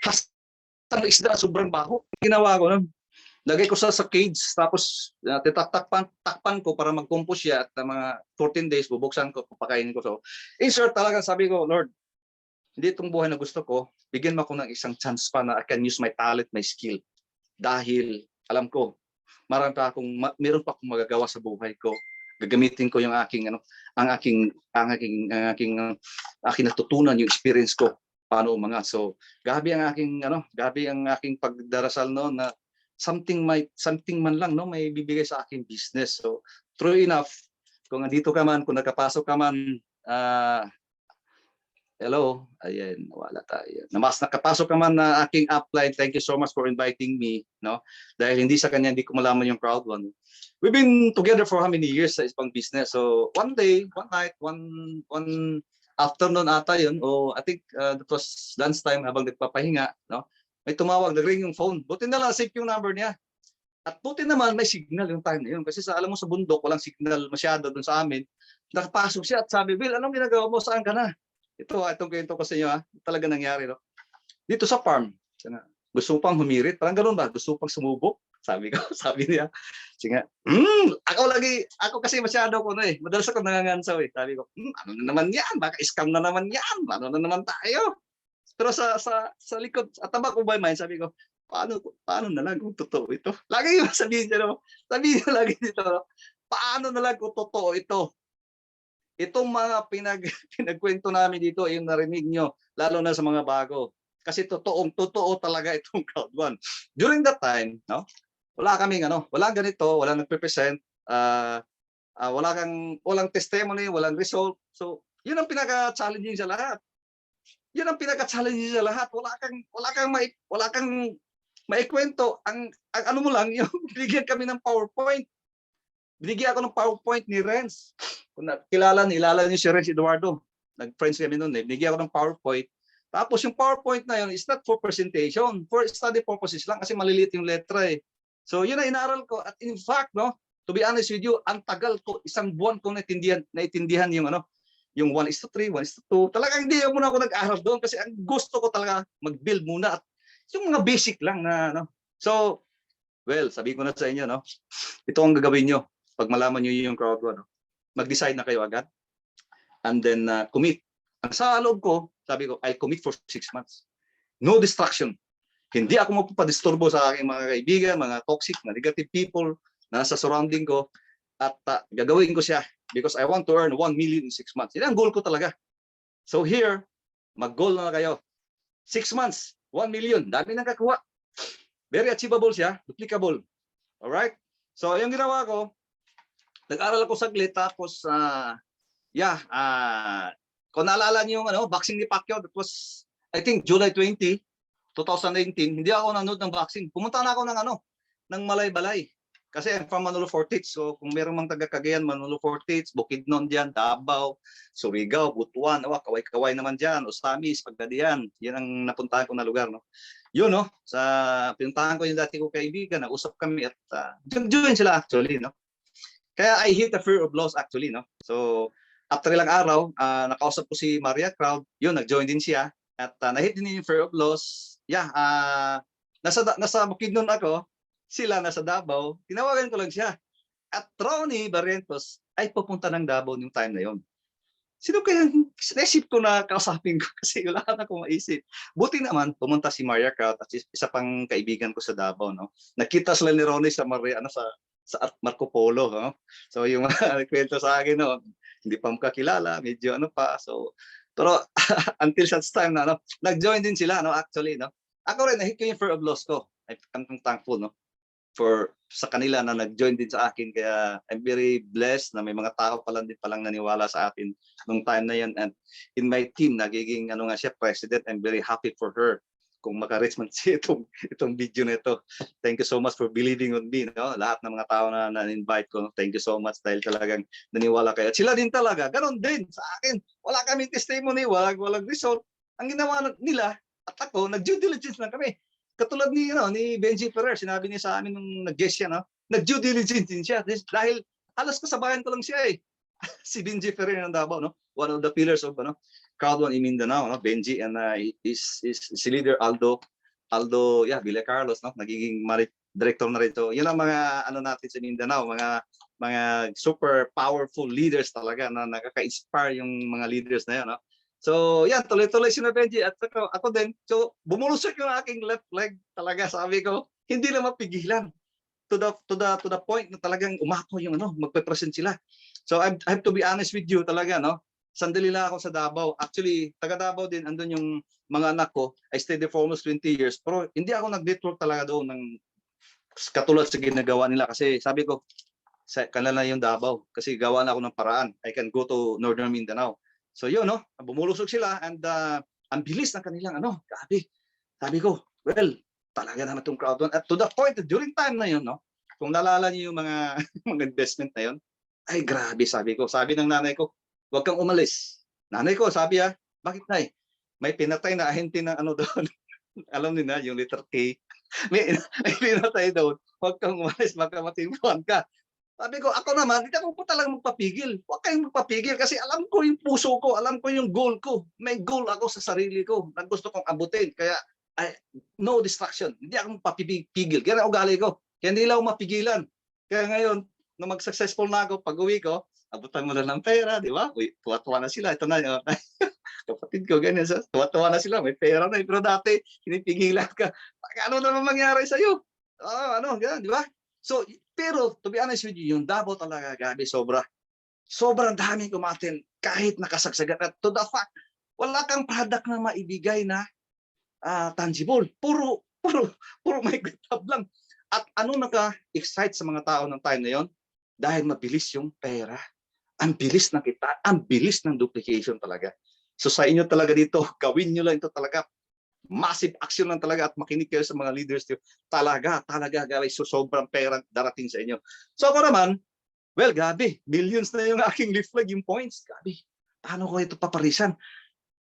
Hasang na isda, sobrang baho. Ginawa ko nun. Lagay ko sa cage, tapos takpan ko para mag-compost siya at mga 14 days, bubuksan ko, papakainin ko. So, insert talaga, sabi ko, Lord, hindi itong buhay na gusto ko, bigyan mo ako ng isang chance pa na I can use my talent, my skill. Dahil, alam ko, meron pa akong magagawa sa buhay ko. Gagamitin ko yung aking natutunan, yung experience ko paano umangat. So, gabi ang aking pagdarasal na something man lang may bibigay sa aking business. So, true enough, kung andito ka man, kung nakapasok ka man Hello. Ayan, wala tayo. Mas nakapasok naman na aking upline. Thank you so much for inviting me, no? Dahil hindi sa kanya hindi ko malaman yung crowd one. We've been together for how many years sa isang business. So one day, one night, one afternoon ata yun, o I think that was lunchtime habang nagpapahinga, no? May tumawag, nag-ring yung phone. Buti na lang save yung number niya. At buti naman may signal yung time na yun. Kasi sa alam mo sa bundok, walang signal masyado dun sa amin. Nakapasok siya at sabi, Will, anong ginagawa mo? Saan ka na? Itong kwento ko sa inyo, talaga nangyari, no? Dito sa farm, gusto pang humirit, parang ganoon ba? Gusto pang sumubok? Sabi ko, sabi niya. Sige, ako kasi masyado ko na madalas ako nangangansaw Sabi ko, ano na naman yan? Baka scam na naman yan. Ano na naman tayo? Pero sa likod, at tabak ko by mind, sabi ko, paano na lang kung totoo ito? Lagi yung sabihin niya, no? Sabihin niya lagi dito, no? Paano na lang kung totoo ito? Itong mga pinagkwento namin dito, yung narinig nyo, lalo na sa mga bago. Kasi totoo talaga itong crowd one. During that time, no, walang ganito, walang nagpe-present, walang testimony, walang result. So, yun ang pinaka-challenging sa lahat. Wala kang maikwento. Ang ano mo lang, yung bigyan kami ng PowerPoint. Binigyan ako ng PowerPoint ni Renz. Kung kilala niyo si Renz Eduardo. Nag-friends kami noon Binigyan ako ng PowerPoint. Tapos yung PowerPoint na yun is not for presentation, for study purposes lang kasi maliliit yung letra So yun ang inaaral ko. At in fact, no, to be honest with you, ang tagal ko, isang buwan kong naiintindihan yung yung 1:3, 1:2. Talagang hindi muna ako nag-aral doon kasi ang gusto ko talaga mag-build muna at yung mga basic lang na So, well, sabi ko na sa inyo, no, ito ang gagawin nyo pag malaman nyo yung crowd one, no? Mag-decide na kayo agad and then commit. Ang sa loob ko, sabi ko, I commit for 6 months. No distraction. Hindi ako mapapadisturbo sa aking mga kaibigan, mga toxic, mga negative people na nasa surrounding ko at gagawin ko siya because I want to earn 1 million in 6 months. Yan ang goal ko talaga. So here, mag-goal na kayo. 6 months, 1 million. Dami nang kakuha. Very achievable siya, duplicable. Alright? So, yung ginawa ko, nag-aral ako saglit tapos kung naalala niyo yung boxing ni Pacquiao, that was I think July 20, 2019. Hindi ako nanood ng boxing. Pumunta na ako ng Malay-Balay. Kasi I'm from Manolo Fortich. So kung meron mang taga Cagayan, Manolo Fortich, Bukidnon diyan, Davao, Surigao, Butuan, kaway-kaway naman diyan, Osamis, Pagdadian. Yan ang napuntahan ko na lugar, no. Yun, no, sa pinuntahan ko yung dati ko kaibigan, nag-usap kami at join sila actually, no. Kaya I hit the fear of loss actually, no. So after ilang araw, nakausap ko si Maria Crowd, yun, nag-join din siya at na-hit din yung fear of loss. Yeah, nasa Bukidnon ako, sila nasa Davao, tinawagan ko lang siya. At Ronnie Barrientos ay pupunta ng Davao yung time na yon. Sino kaya naisip ko na kausapin ko kasi wala na akong maisip. Buti naman pumunta si Maria Crowd at isa pang kaibigan ko sa Davao, no. Nakita sila ni Ronnie sa sa Marco Polo, no? So yung mga kwento sa akin, no, hindi pa makakilala, medyo pa. So pero until such time na nag-join din sila, no, actually, no. Ako rin nahit ko yung fear of loss ko. I'm thankful, no, for sa kanila na nag-join din sa akin, kaya I'm very blessed na may mga tao palang naniwala sa akin nung time na yan. And in my team, nagiging siya president. I'm very happy for her kung maka-reach man siya itong video nito. Thank you so much for believing on me, no? Lahat ng mga tao na invite ko, thank you so much dahil talagang naniwala kayo. At sila din talaga, ganon din sa akin. Wala kaming testimony, walang result. Ang ginawa nila at ako, nag-due diligence lang kami. Katulad ni Benji Ferrer, sinabi niya sa amin nung nag-guest siya, no? Nag-due diligence din siya dahil halos kasabayan ko lang siya si Benji Ferrer ng Davao, no? One of the pillars of Crowd One in Mindanao, no? Benji, and si leader Aldo Villa Carlos, no? Nagiging director na rito. Yun ang mga natin sa Mindanao, mga super powerful leaders talaga na nakaka-inspire yung mga leaders na yan, no? So, yan, tuloy-tuloy si Benji at ako din. So, bumulusok yung aking left leg talaga. Sabi ko, hindi na mapigilan. To the point na talagang umako yung magpe-present sila. So, I have to be honest with you talaga, no? Sandali lang ako sa Davao. Actually, taga Davao din, andun yung mga anak ko. I stayed there for almost 20 years. Pero hindi ako nag-network talaga doon ng katulad sa ginagawa nila. Kasi sabi ko, kanila na yung Davao. Kasi gawa na ako ng paraan. I can go to Northern Mindanao. So yun, no? Bumulusok sila and ang bilis ng kanilang grabe. Sabi ko, well, talaga naman itong crowd one. At to the point, during time na yun, no? Kung nalala niyo yung mga mga investment na yun, ay grabe, sabi ko. Sabi ng nanay ko, huwag kang umalis. Nanay ko, sabi bakit nay? May pinatay na ahente ng doon. Alam niyo na, yung letter K. May pinatay doon. Huwag kang umalis, magkamatimpuan ka. Sabi ko, ako naman, hindi ako po talagang magpapigil. Huwag kayong magpapigil kasi alam ko yung puso ko, alam ko yung goal ko. May goal ako sa sarili ko na gusto kong abutin. Kaya, no distraction. Hindi ako magpapigil. Kaya ugali ko. Kaya hindi lang ako mapigilan. Kaya ngayon, nung mag-successful na ako, pag-uwi ko, abutan mo na ng pera, di ba? Uy, tuwa-tuwa na sila. Ito na yun. Kapatid ko, ganyan. Tuwa-tuwa na sila. May pera na. Pero dati, pinipigilan ka. Ano naman mangyari sa'yo? Ganyan, di ba? So, pero to be honest with you, yung Davao talaga, gabi, sobrang daming kumatin kahit nakasagsagan. At to the fact, wala kang product na maibigay na tangible. Puro may GitHub lang. At ano naka-excite sa mga tao ng time na yon? Dahil mabilis yung pera. Ang bilis ng kita, ang bilis ng duplication talaga. So sa inyo talaga dito, gawin nyo lang ito talaga. Massive action lang talaga at makinig kayo sa mga leaders nyo. Talaga guys, so sobrang pera darating sa inyo. So ako naman, well, gabi, millions na yung aking leaf flag, yung points. Gabi, paano ko ito paparisan?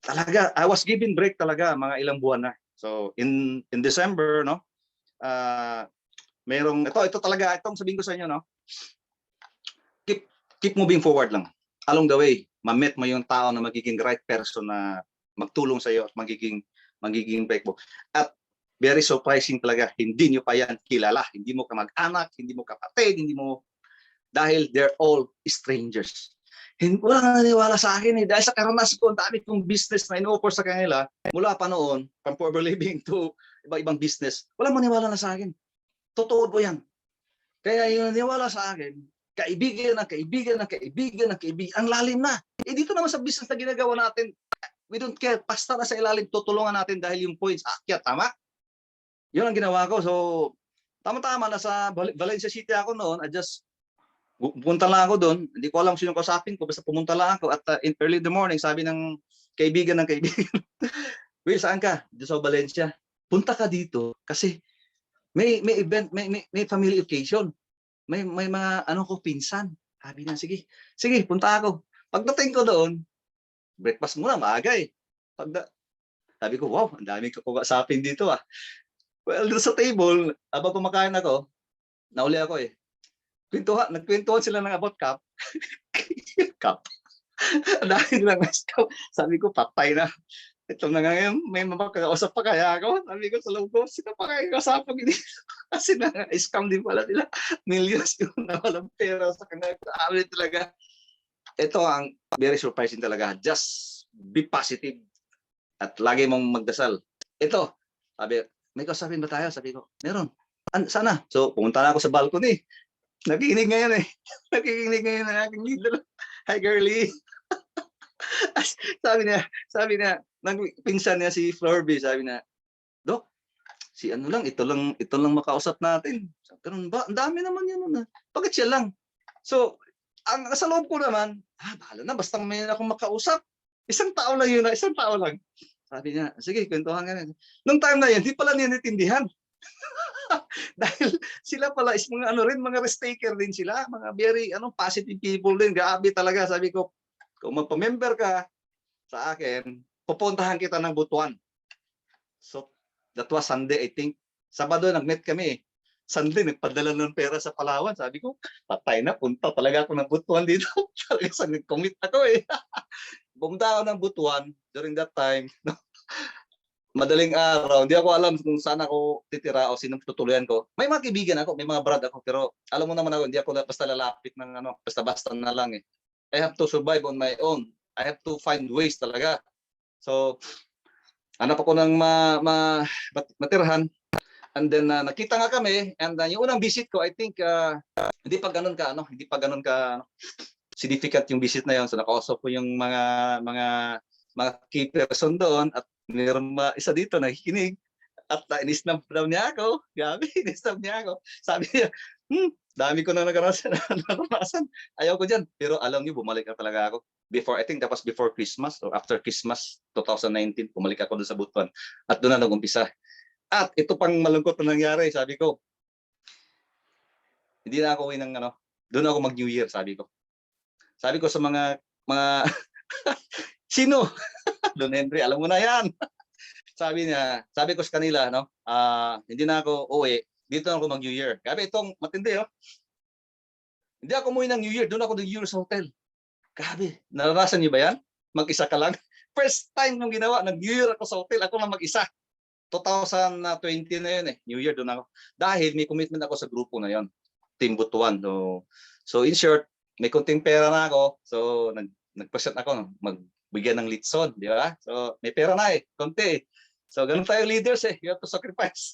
Talaga, I was given break talaga mga ilang buwan na. So in December, no, merong, ito talaga, itong sabihin ko sa inyo, no, keep moving forward lang. Along the way, ma-meet mo yung tao na magiging right person na magtulong sa iyo at magiging break mo. At very surprising talaga, hindi nyo pa yan kilala. Hindi mo kamag-anak, hindi mo kapatid, dahil they're all strangers. Wala nga naniwala sa akin dahil sa karanasan ko, ang dami kong business na ino-offer sa kanila, mula pa noon, from Forever Living to iba-ibang business, wala maniwala na sa akin. Totoo po yan. Kaya yung naniwala sa akin, kaibigan. Ang lalim na. Dito naman sa business na ginagawa natin, we don't care. Basta na sa ilalim, tutulungan natin dahil yung points, akyat, tama? Yun ang ginawa ko. So, tama-tama, nasa Valencia City ako noon. Pumunta lang ako doon. Hindi ko alam sino kausapin ko. Basta pumunta lang ako. At in early in the morning, sabi ng kaibigan, Will, saan ka? Dito sa Valencia. Punta ka dito kasi may event, may family occasion. May mga pinsan. Sabi niya, sige, punta ako. Pagdating ko doon, breakfast muna, maaga eh. Sabi ko, wow, ang daming kakusapin dito ah. Well, doon sa table, habang kumakain ako, nauli ako eh. Nagkwentuhan sila ng about cup. Cup. Dahil lang cup. Sabi ko, patay na. Ito na nga ngayon, may makakausap pa kaya ako. Sabi ko sa loob ko, sino pa kaya kausapag hindi? Kasi na-scam din pala nila. Millions yung nawalang pera sa kanila. Talaga. Ito ang very surprising talaga. Just be positive at lagi mong magdasal. Ito, sabi, may kausapin ba tayo? Sabi ko, meron. Sana? So, pumunta na ako sa balcony. Nakikinig ngayon eh. Nakikinig ngayon ang aking leader. Hi, girlie. sabi niya, pinsan niya si Florby, sabi niya, Dok, ito lang makausap natin. Ganun ba? Ang dami naman yun. Bakit siya lang? So, ang sa loob ko naman, bahala na, basta may akong makausap. Isang tao lang yun, isang tao lang. Sabi niya, sige, kwentuhan ka na. Nung time na yun, hindi pala niya natindihan. Dahil sila pala is mga risk taker din sila, mga very positive people din. Grabe talaga, sabi ko, kung magpa-member ka sa akin, pupuntahan kita ng Butuan. So, that was Sunday, I think. Sabado, nag-meet kami. Sunday, nagpadala ng pera sa Palawan. Sabi ko, patay na, punta talaga ako ng Butuan dito. Talaga, nag-commit ako eh. Pumunta ako ng Butuan during that time. Madaling araw, hindi ako alam kung saan ako titira o sinong tutuluyan ko. May mga kaibigan ako, may mga brad ako, pero alam mo naman ako, hindi ako basta lalapit ng basta-basta na lang eh. I have to survive on my own. I have to find ways talaga. So, hanap ako ng matirahan. And then nakita nga kami, and yung unang visit ko, I think hindi pa ganun ka significant yung visit na yon. So nakausap ko yung mga key person doon at mayroon isa dito nakikinig at inisnap daw niya ako. Gabi, inisnap niya ako. Sabi niya, dami ko na naranasan. Ayaw ko dyan. Pero alam niyo, bumalik na talaga ako. before, I think that was before Christmas or after Christmas 2019, pumalik ako doon sa Butuan at doon na nag-umpisa. At ito pang malungkot na nangyari, sabi ko, hindi na ako uwi ng ano, doon ako mag-New Year, sabi ko. Sabi ko sa mga sino? Don Henry, alam mo na yan. Sabi ko sa kanila, no, hindi na ako uwi, dito na ako mag-New Year. Grabe, itong matindi, oh. Hindi ako umuwi ng New Year, doon ako nag-New Year sa hotel. Grabe, naranasan niyo ba yan? Mag-isa ka lang? First time nung ginawa, nag-New Year ako sa hotel, ako lang mag-isa. 2020 na yun eh, New Year doon ako. Dahil may commitment ako sa grupo na yon, Team Butuan. So in short, may kunting pera na ako, so nag-present ako, magbigyan ng litson, di ba? So may pera na eh, konti eh. So ganun tayo leaders eh, you have to sacrifice.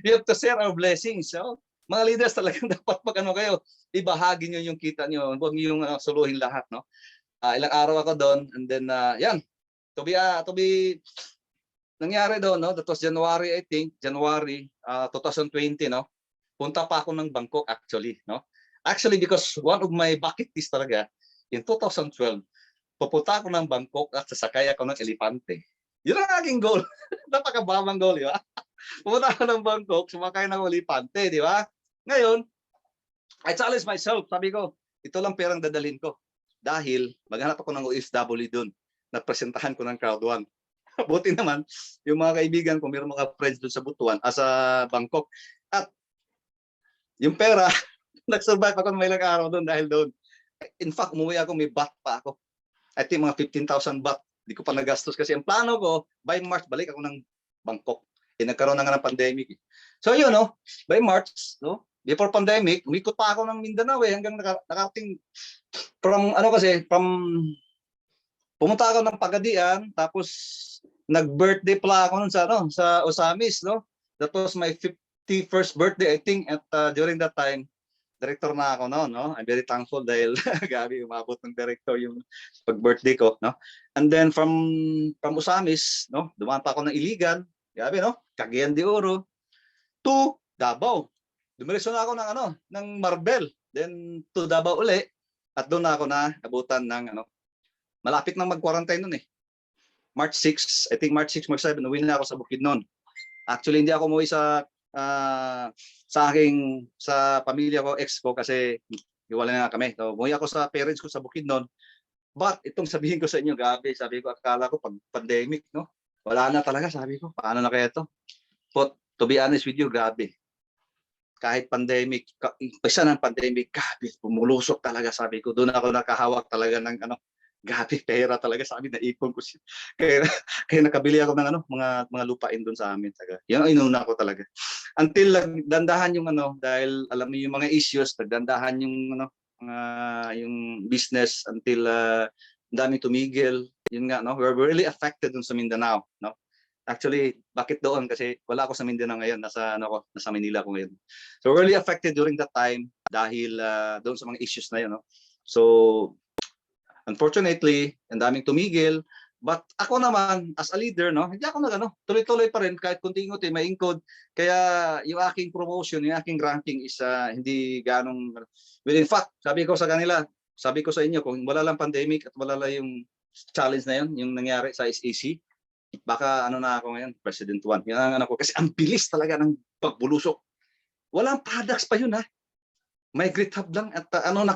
You have to share our blessings. So mga leaders talagang dapat pag ano kayo, ibahagi nyo yung kita nyo, huwag nyo yung suluhin lahat, no? Ilang araw ako doon, and then yan, to be nangyari doon, no? That was January, I think, January 2020, no? Punta pa ako ng Bangkok actually, no? Actually, because one of my bucket list talaga, in 2012, pupunta ako ng Bangkok at sasakay ako ng elepante. Yun ang aking goal. Napakabamang goal, di ba? Pumunta ako ng Bangkok, sumakay ng elepante, di ba? Ngayon, I challenge myself. Sabi ko, ito lang perang dadalhin ko. Dahil maghanap ako ng OFW doon. Napresentahan ko ng Crowd One. Buti naman, yung mga kaibigan ko, mayroon mga friends doon sa Butuan, sa Bangkok. At yung pera, nag-survive ako ng may ilang araw doon dahil doon. In fact, umuwi ako, may baht pa ako. I think mga 15,000 baht. Hindi ko pa nagastos kasi ang plano ko, by March, balik ako ng Bangkok. Nagkaroon na nga ng pandemic. So yun, no? By March, no? Before pandemic, umikot pa ako ng Mindanao hanggang nakarating from pumunta ako ng Pagadian, tapos nag-birthday pala ako nun sa Osamis, no? That was my 51st birthday, I think, at during that time, director na ako noon, no? I'm very thankful dahil gabi umabot ng director yung pag-birthday ko, no? And then from Osamis, no? Dumaan pa ako ng Iligan, gabi, no? Cagayan de Oro to Davao. Dumiretso na ako ng Marbel, then to Davao uli, at doon na ako na abutan ng malapit nang mag-quarantine noon eh. March 6, I think March 6, March 7, uwi na ako sa Bukidnon. Actually, hindi ako umuwi sa pamilya ko, ex ko, kasi hiwalay na kami. So, umuwi ako sa parents ko sa Bukidnon. But itong sabihin ko sa inyo, gabi, sabi ko, akala ko pag pandemic, no? Wala na talaga, sabi ko. Paano na kaya ito? But to be honest with you, grabe. Kahit pandemic, isa ng pandemic, gabi, pumulusok talaga, sabi ko. Doon ako nakahawak talaga ng gabi, pera talaga, sabi na ipon ko siya. Kaya nakabili ako ng mga lupain doon sa amin. Yan ang inuna ko talaga. Until dandahan yung dahil alam mo yung mga issues, nagdandahan yung yung business until daming tumigil. Yun nga, no? We're really affected dun sa Mindanao, no? Actually, bakit doon? Kasi wala ako sa Mindanao ngayon, nasa Manila ko ngayon. So really affected during that time dahil doon sa mga issues na yun, no? So unfortunately, ang daming tumigil. But ako naman, as a leader, no, hindi ako tuloy-tuloy pa rin kahit kunti-kunti may incode. Kaya yung aking promotion, yung aking ranking is hindi ganong, well, in fact, sabi ko sa kanila, sabi ko sa inyo, kung wala lang pandemic at wala lang yung challenge na yun, yung nangyari sa SAC, baka na ako ngayon, President 1. Yan ang kasi ang bilis talaga ng pagbulusok. Walang products pa yun, ha. May GitHub lang at paano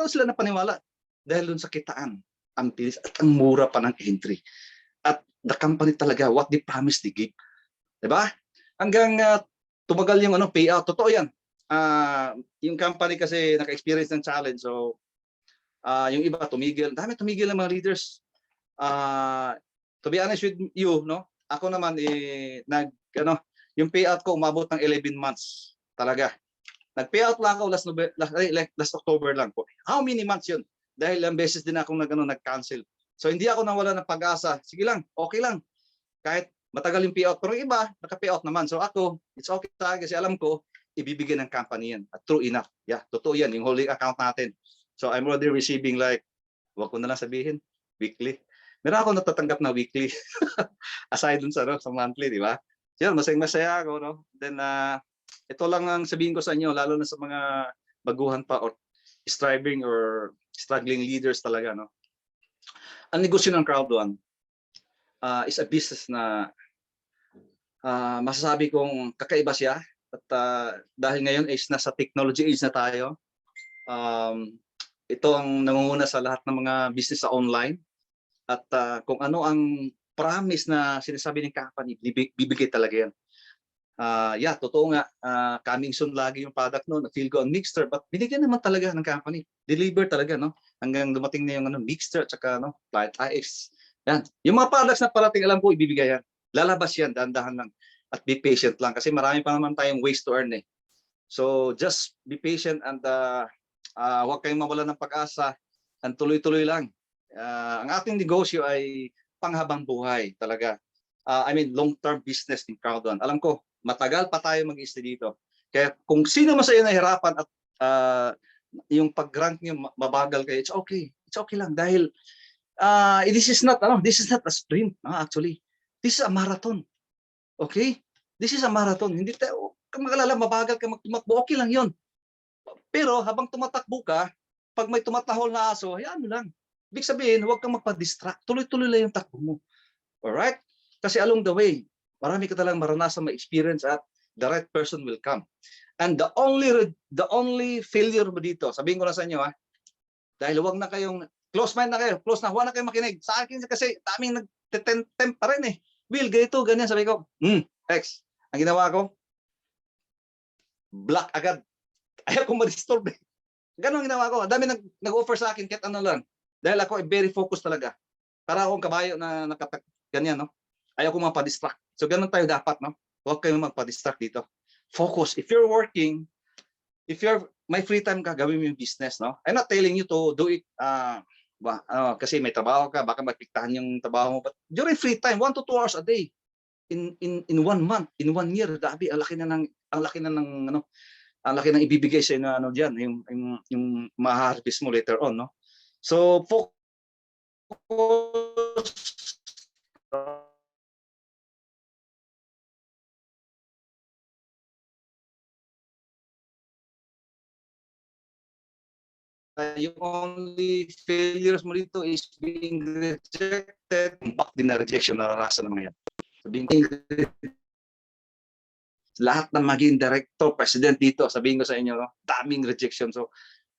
sila napaniwala? Dahil dun sa kitaan, ang bilis at ang mura pa ng entry. At the company talaga, what they promised, they give. Diba? Hanggang tumagal yung payout. Totoo yan. Yung company kasi naka-experience ng challenge. So, yung iba tumigil. Dami tumigil ng mga leaders. To be honest with you, no? Ako naman, yung payout ko umabot ng 11 months. Talaga. Nag-payout lang ako last October lang po. How many months yun? Dahil ang beses din akong nag-cancel. So hindi ako nawala ng pag-asa. Sige lang, okay lang. Kahit matagal yung payout. Pero yung iba, naka-payout naman. So ako, it's okay kasi alam ko, ibibigay ng company yan. At true enough. Yeah, totoo yan. Yung holding account natin. So I'm already receiving wag ko na lang sabihin, weekly. Meron ako natatanggap na weekly. Aside dun sa monthly, di ba? Yan, masaya ako, no? Then, ito lang ang sabihin ko sa inyo, lalo na sa mga baguhan pa or striving or struggling leaders talaga, no? Ang negosyo ng Crowd1 is a business na masasabi kong kakaiba siya. At dahil ngayon is nasa technology age na tayo, ito ang nangunguna sa lahat ng mga business sa online. At kung ano ang promise na sinasabi ng company, bibigay talaga yan. Yeah, totoo nga, coming soon lagi yung product no, Philco and Mixter, but binigyan naman talaga ng company. Deliver talaga, no? Hanggang dumating na yung Mixter at saka Plight IX. Yan. Yung mga products na parating, alam ko, ibibigay yan. Lalabas yan, dahan-dahan lang. At be patient lang kasi marami pa naman tayong ways to earn eh. So just be patient and huwag kayong mawala ng pag-asa and tuloy-tuloy lang. Ang ating negosyo ay panghabang buhay talaga. I mean long-term business in Crowd1. Alam ko, matagal pa tayo mag-i-stay dito. Kaya kung sino man sa iyo nahirapan at yung pag-rank niyo mabagal kayo, it's okay. It's okay lang dahil this is not a sprint, actually. This is a marathon. Okay? This is a marathon. Hindi tayo, kung magalala, mabagal ka magtumakbo, okay lang yon. Pero habang tumatakbo ka, pag may tumatahol na aso, hayaan mo lang. Ibig sabihin, huwag kang magpa-distract. Tuloy-tuloy lang yung takbo mo. Alright? Kasi along the way, marami ka talagang maranasan, ma-experience at the right person will come. And the only failure mo dito, sabihin ko na sa inyo dahil huwag na kayong, close mind na kayo, close na, huwag na kayong makinig. Sa akin kasi, daming nag-tempt pa rin eh. Will, ganito, ganyan. Sabi ko, X. Ang ginawa ko, block agad. Ayaw kong ma-disturb eh. Ganon ang ginawa ko. Dami nag-offer sa akin kahit ano lang. Dahil ako very focused talaga. Para akong kabayo na ganyan, no? Ayaw kong mapa-distract. So ganon tayo dapat, no? Huwag kayong magpa-distract dito. Focus. If you're working, may free time ka, gawin mo yung business, no? I'm not telling you to do it, kasi may trabaho ka, baka mapiktahan yung trabaho mo. But during free time, 1 to 2 hours a day, in 1 month, in 1 year, dabi, ang laki ng ibibigay sa na diyan, yung ma-harvest mo later on, no? So focus yung only failures mo dito is being rejected. Impact din na rejection na naranasan ng mga yan. Sabihin ko, lahat ng maging director, president dito, sabihin ko sa inyo, daming rejection. So,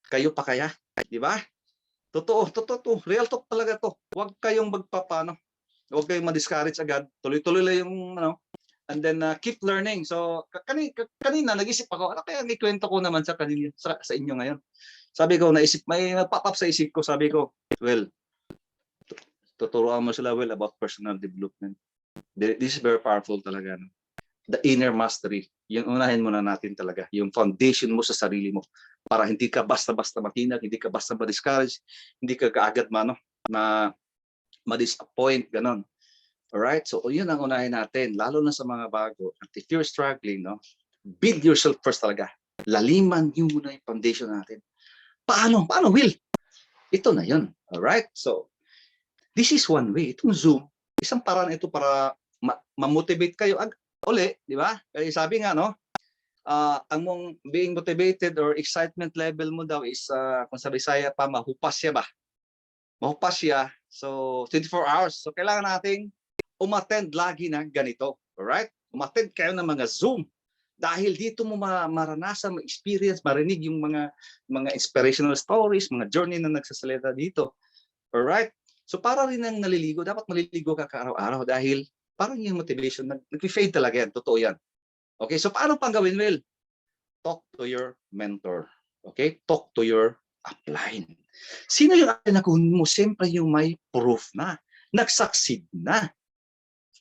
kayo pa kaya? Di ba? Totoo to. Real talk talaga to. Huwag kayong magpapano. Huwag kayong ma-discourage agad. Tuloy-tuloy lang yung, and then keep learning. So, kanina nag-isip ako, ano kaya ikwento ko naman sa inyo ngayon? Sabi ko, may nag-pop up sa isip ko, sabi ko, well, tuturuan mo sila about personal development. This is very powerful talaga. No? The inner mastery, yung unahin muna natin talaga, yung foundation mo sa sarili mo para hindi ka basta-basta matinag, hindi ka basta ma-discourage, hindi ka kaagad ma-disappoint, ganon. Alright? So, yun ang unahin natin, lalo na sa mga bago. At if you're struggling, build yourself first talaga. Laliman yun muna yung foundation natin. Paano, Will? Ito na yun. Alright? So, this is one way. Itong Zoom, isang paraan ito para ma-motivate kayo. Uli, di ba? Kaya sabi nga, ang mong being motivated or excitement level mo daw is, kung sa Bisaya pa, mahupasya ba? Mahupasya. So, 24 hours. So, kailangan nating umattend lagi ng ganito. Alright? Umattend kayo ng mga Zoom. Dahil dito mo maranasan, ma-experience, marinig yung mga inspirational stories, mga journey na nagsasalita dito. Alright? So para rin ang naliligo, dapat maliligo ka araw-araw dahil parang yung motivation, nag-fade talaga yan. Totoo yan. Okay? So paano pang gawin, Will? Talk to your mentor. Okay? Talk to your upline. Sino yung upline na kunin mo? Siyempre yung may proof na. Nag-succeed na.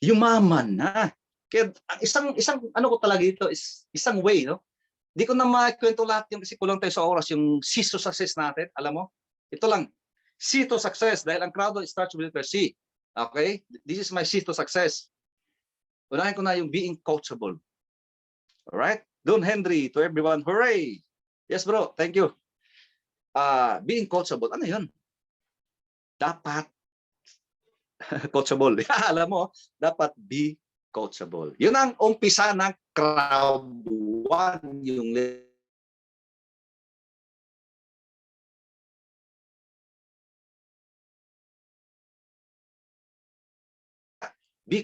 Yumaman na. Kaya isang ano ko talaga ito is isang way, no? Di ko na makwento lahat yung kasi kulang tayo sa oras, yung C to success natin, alam mo? Ito lang, C to success dahil ang Crowd1 starts with letter C. Okay? This is my C to success. Unahin ko na yung being coachable. Alright? Don Henry, to everyone, hooray! Yes bro, thank you. Being coachable, ano yun? Dapat coachable. Alam mo, dapat be coachable. Yun ang umpisa ng Crowd1, yung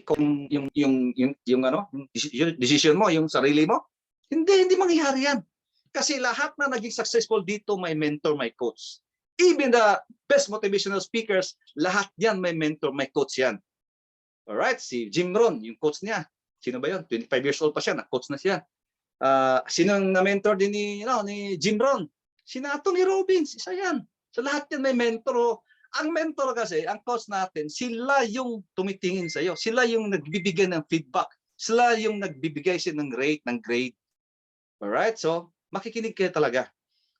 kung yung ano, yung decision mo, yung sarili mo. Hindi mangyayari yan. Kasi lahat na naging successful dito may mentor, may coach. Even the best motivational speakers, lahat yan may mentor, may coach yan. Alright, si Jim Rohn, yung coach niya. Sino ba yun? 25 years old pa siya, na-coach na siya. Sinong na-mentor din ni Jim Rohn? Si Anthony Robbins, isa yan. So lahat yan may mentor. Ang mentor kasi, ang coach natin, sila yung tumitingin sa iyo. Sila yung nagbibigay ng feedback. Sila yung nagbibigay ng rate, ng grade. Alright? So, makikinig kayo talaga.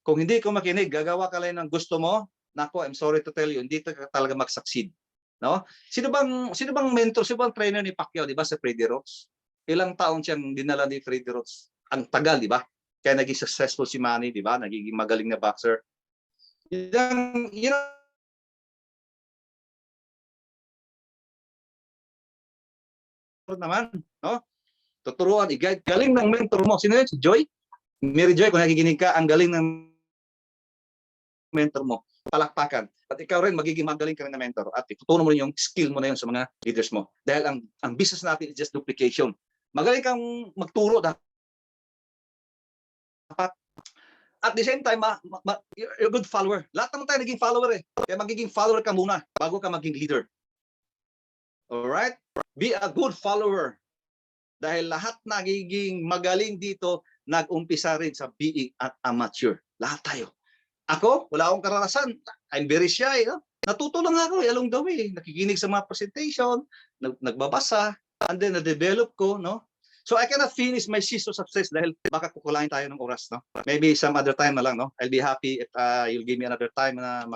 Kung hindi ko makinig, gagawa ka lang ng gusto mo, nako, I'm sorry to tell you, hindi ka talaga mag-succeed. No? Sino bang mentor, sino bang trainer ni Pacquiao, di ba, sa Freddie Roach? Ilang taon siyang dinala ni Freddie Roach? Ang tagal, di ba? Kaya naging successful si Manny, di ba? Naging magaling na boxer. Naman, no? Tuturuan, i-guide. Galing ng mentor mo. Sino yun? Si Joy? Mary Joy, kung nakikinig ka, ang galing ng mentor mo. Palakpakan. At ikaw rin, magiging magaling ka rin na mentor. At itutunan mo rin yung skill mo na yun sa mga leaders mo. Dahil ang business natin is just duplication. Magaling kang magturo dapat. At the same time, you're a good follower. Lahat naman tayo naging follower eh. Kaya magiging follower ka muna bago ka maging leader. Alright? Be a good follower. Dahil lahat nagiging magaling dito, nag-umpisa rin sa being an amateur. Lahat tayo. Ako, wala akong karanasan. I'm very shy. No? Natuto lang ako along the way. Nakikinig sa mga presentation, nagbabasa, and then na-develop ko. No? So I cannot finish my season of success dahil baka kukulangin tayo ng oras. No? Maybe some other time na lang. No? I'll be happy if you'll give me another time na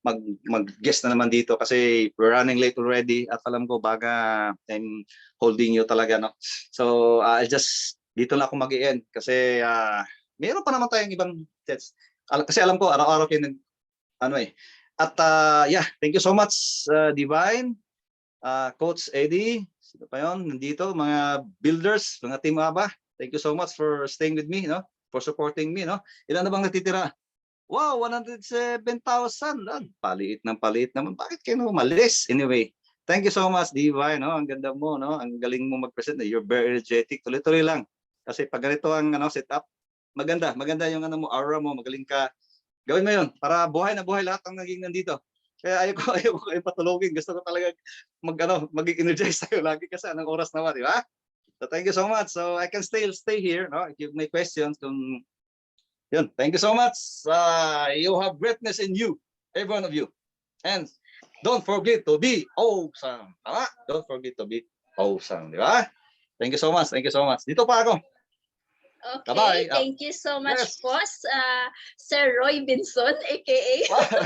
mag-guest na naman dito kasi we're running late already at alam ko baga I'm holding you talaga. No? So I'll just, dito lang ako mag-i-end kasi meron pa naman tayong ibang sets. Kasi alam ko, araw-araw kayo At yeah, thank you so much, Divine, Coach Eddie, sino pa yun, nandito, mga builders, mga team ABA. Thank you so much for staying with me, no? For supporting me. No? Ilan na bang natitira? Wow, 107,000. Paliit naman. Bakit kayo umalis? Anyway, thank you so much, Divine. No? Ang ganda mo, no? Ang galing mo mag-present. You're very energetic. Tuloy-tuloy lang. Kasi pag ganito ang setup, maganda yung mo, aura mo, magaling ka. Gawin mo 'yon para buhay na buhay lahat ng naging nandito. Kaya ayoko kayo patulogin. Gusto ko talaga mag-energize tayo lagi kasi anong oras naman, di ba? So thank you so much. So I can stay here, no? If you have questions kung yun. Thank you so much. You have greatness in you, every one of you. And don't forget to be awesome. Tama? Don't forget to be awesome, di ba? Thank you so much. Thank you so much. Dito pa ako. Okay, Bye-bye. thank you so much Yes. po, Sir Roy Binson, aka.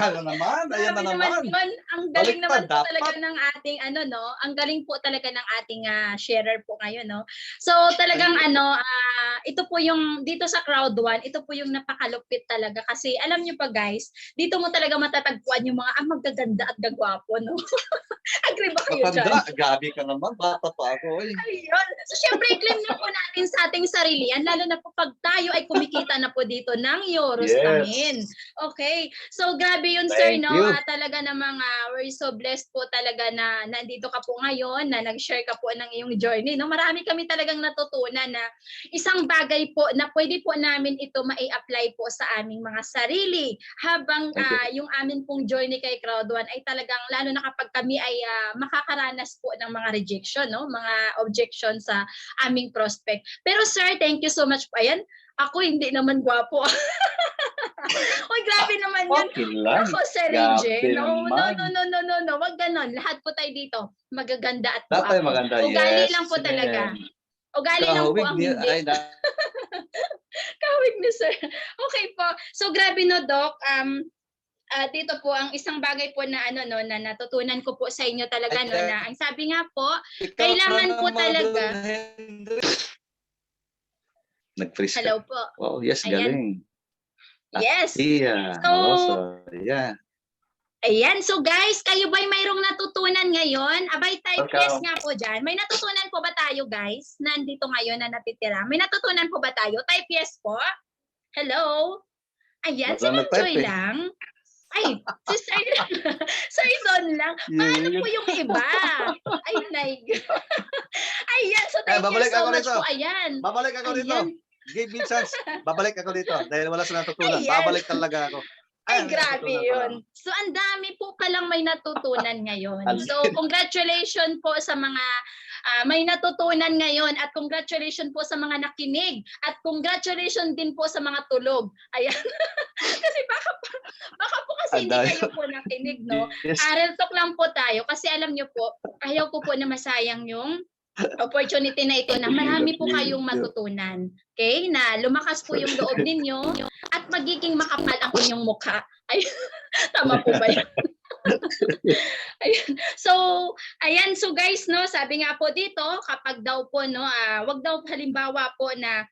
Ano naman? Ayan na naman. Yun. Ang galing naman Baliktad, po talaga dapat. ng ating ang galing po talaga ng ating sharer po ngayon, no. So talagang ito po yung dito sa Crowd 1, ito po yung napakalupit talaga kasi alam niyo pa guys, dito mo talaga matatagpuan yung mga magaganda at gagwapo, no. Agree ba kayo dyan? Matanda, gabi ka naman. Bata pa ako. Ayun. So syempre i-claim na po natin sa ating sarili yan, lalo na po pag tayo ay kumikita na po dito ng euros namin. Okay. So grabe yun, sir, Thank no? you. Talaga namang we're so blessed po talaga na nandito ka po ngayon, na nag-share ka po ng iyong journey. No? Marami kami talagang natutunan na isang bagay po na pwede po namin ito ma-apply po sa aming mga sarili habang yung amin pong journey kay Crowd 1 ay talagang lalo na kapag kami ay makakaranas po ng mga rejection, no? Mga objection sa aming prospect. Pero sir, thank you so much po. Ayan, ako hindi naman gwapo. Oy, grabe naman yun. Okay lang. Ako, Sir Rinje. No. Wag ganon. Lahat po tayo dito. Magaganda at Lahat tayo gwapo. maganda, Ugali yes. lang po talaga. Ugali lang po ang hindi. Kawig ni sir. Okay po. So, grabe no, Doc. Dito po ang isang bagay po na na natutunan ko po sa inyo talaga na ang sabi nga po, kailangan po talaga. Nag-freeze ka. Hello po. Oh, yes, galing. Yes. Yeah. So, yeah. Ayan. So guys, kayo ba'y mayroong natutunan ngayon? Abay, type yes nga po dyan. May natutunan po ba tayo, guys? Nandito ngayon na natitira. May natutunan po ba tayo? Type yes po. Hello? Ayan, si Ma'am Joy lang. Ay, si Sir, Sir Don lang. Paano po yung iba? Ay, my God. Ayan, so thank you babalik so ako much rito. po. Ayan. Babalik ako dito. Ayan. Give me chance. Babalik ako dito dahil wala sa natutunan. Ayan. Babalik talaga ako. Ay, May grabe natutunan pala ako. yun. So, ang dami po palang may natutunan ngayon. Alin? So, congratulations po sa mga may natutunan ngayon at congratulations po sa mga nakinig at congratulations din po sa mga tulog. Ayan. Kasi baka po kasi Ang hindi dami. kayo po nakinig, no? Yes. Real talk lang po tayo kasi alam nyo po, ayaw ko po na masayang yung opportunity na ito na marami po kayong matutunan. Okay? Na lumakas po yung loob ninyo at magiging makapal ang inyong mukha. Ay, tama po ba yun? Ayan. So, ayan. So guys, no, sabi nga po dito, kapag daw po, no, wag daw halimbawa po na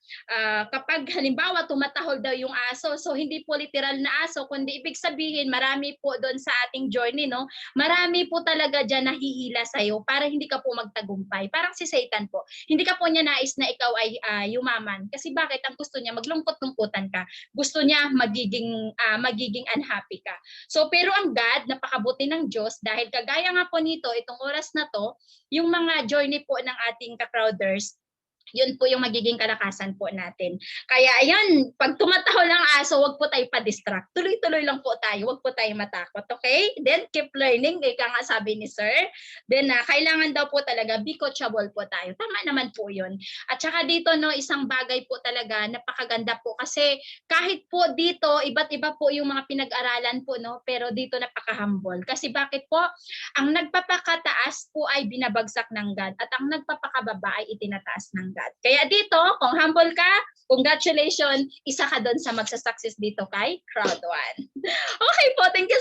kapag halimbawa tumatahol daw yung aso, so hindi po literal na aso, kundi ibig sabihin marami po doon sa ating journey, no, marami po talaga dyan nahihila sa'yo para hindi ka po magtagumpay. Parang si Satan po. Hindi ka po niya nais na ikaw ay yumaman. Kasi bakit? Ang gusto niya, maglungkot-lungkutan ka. Gusto niya magiging unhappy ka. So, pero ang God, napakabuti ng Diyos dahil kagaya nga po nito, itong oras na to, yung mga journey po ng ating ka-crowders, yun po yung magiging kalakasan po natin. Kaya ayan, pag tumatahol ang aso, wag po tayo pa-distract. Tuloy-tuloy lang po tayo, wag po tayo matakot, okay? Then keep learning, ika nga sabi ni Sir. Then kailangan daw po talaga be coachable po tayo. Tama naman po yun. At saka dito, no, isang bagay po talaga, napakaganda po kasi kahit po dito, iba't iba po yung mga pinag-aralan po, no, pero dito napaka-humble. Kasi bakit po? Ang nagpapakataas po ay binabagsak ng God at ang nagpapakababa ay itinataas ng God. Kaya dito, kung humble ka, congratulations, isa ka doon sa magsa-success dito kay Crowd One. Okay po, thank you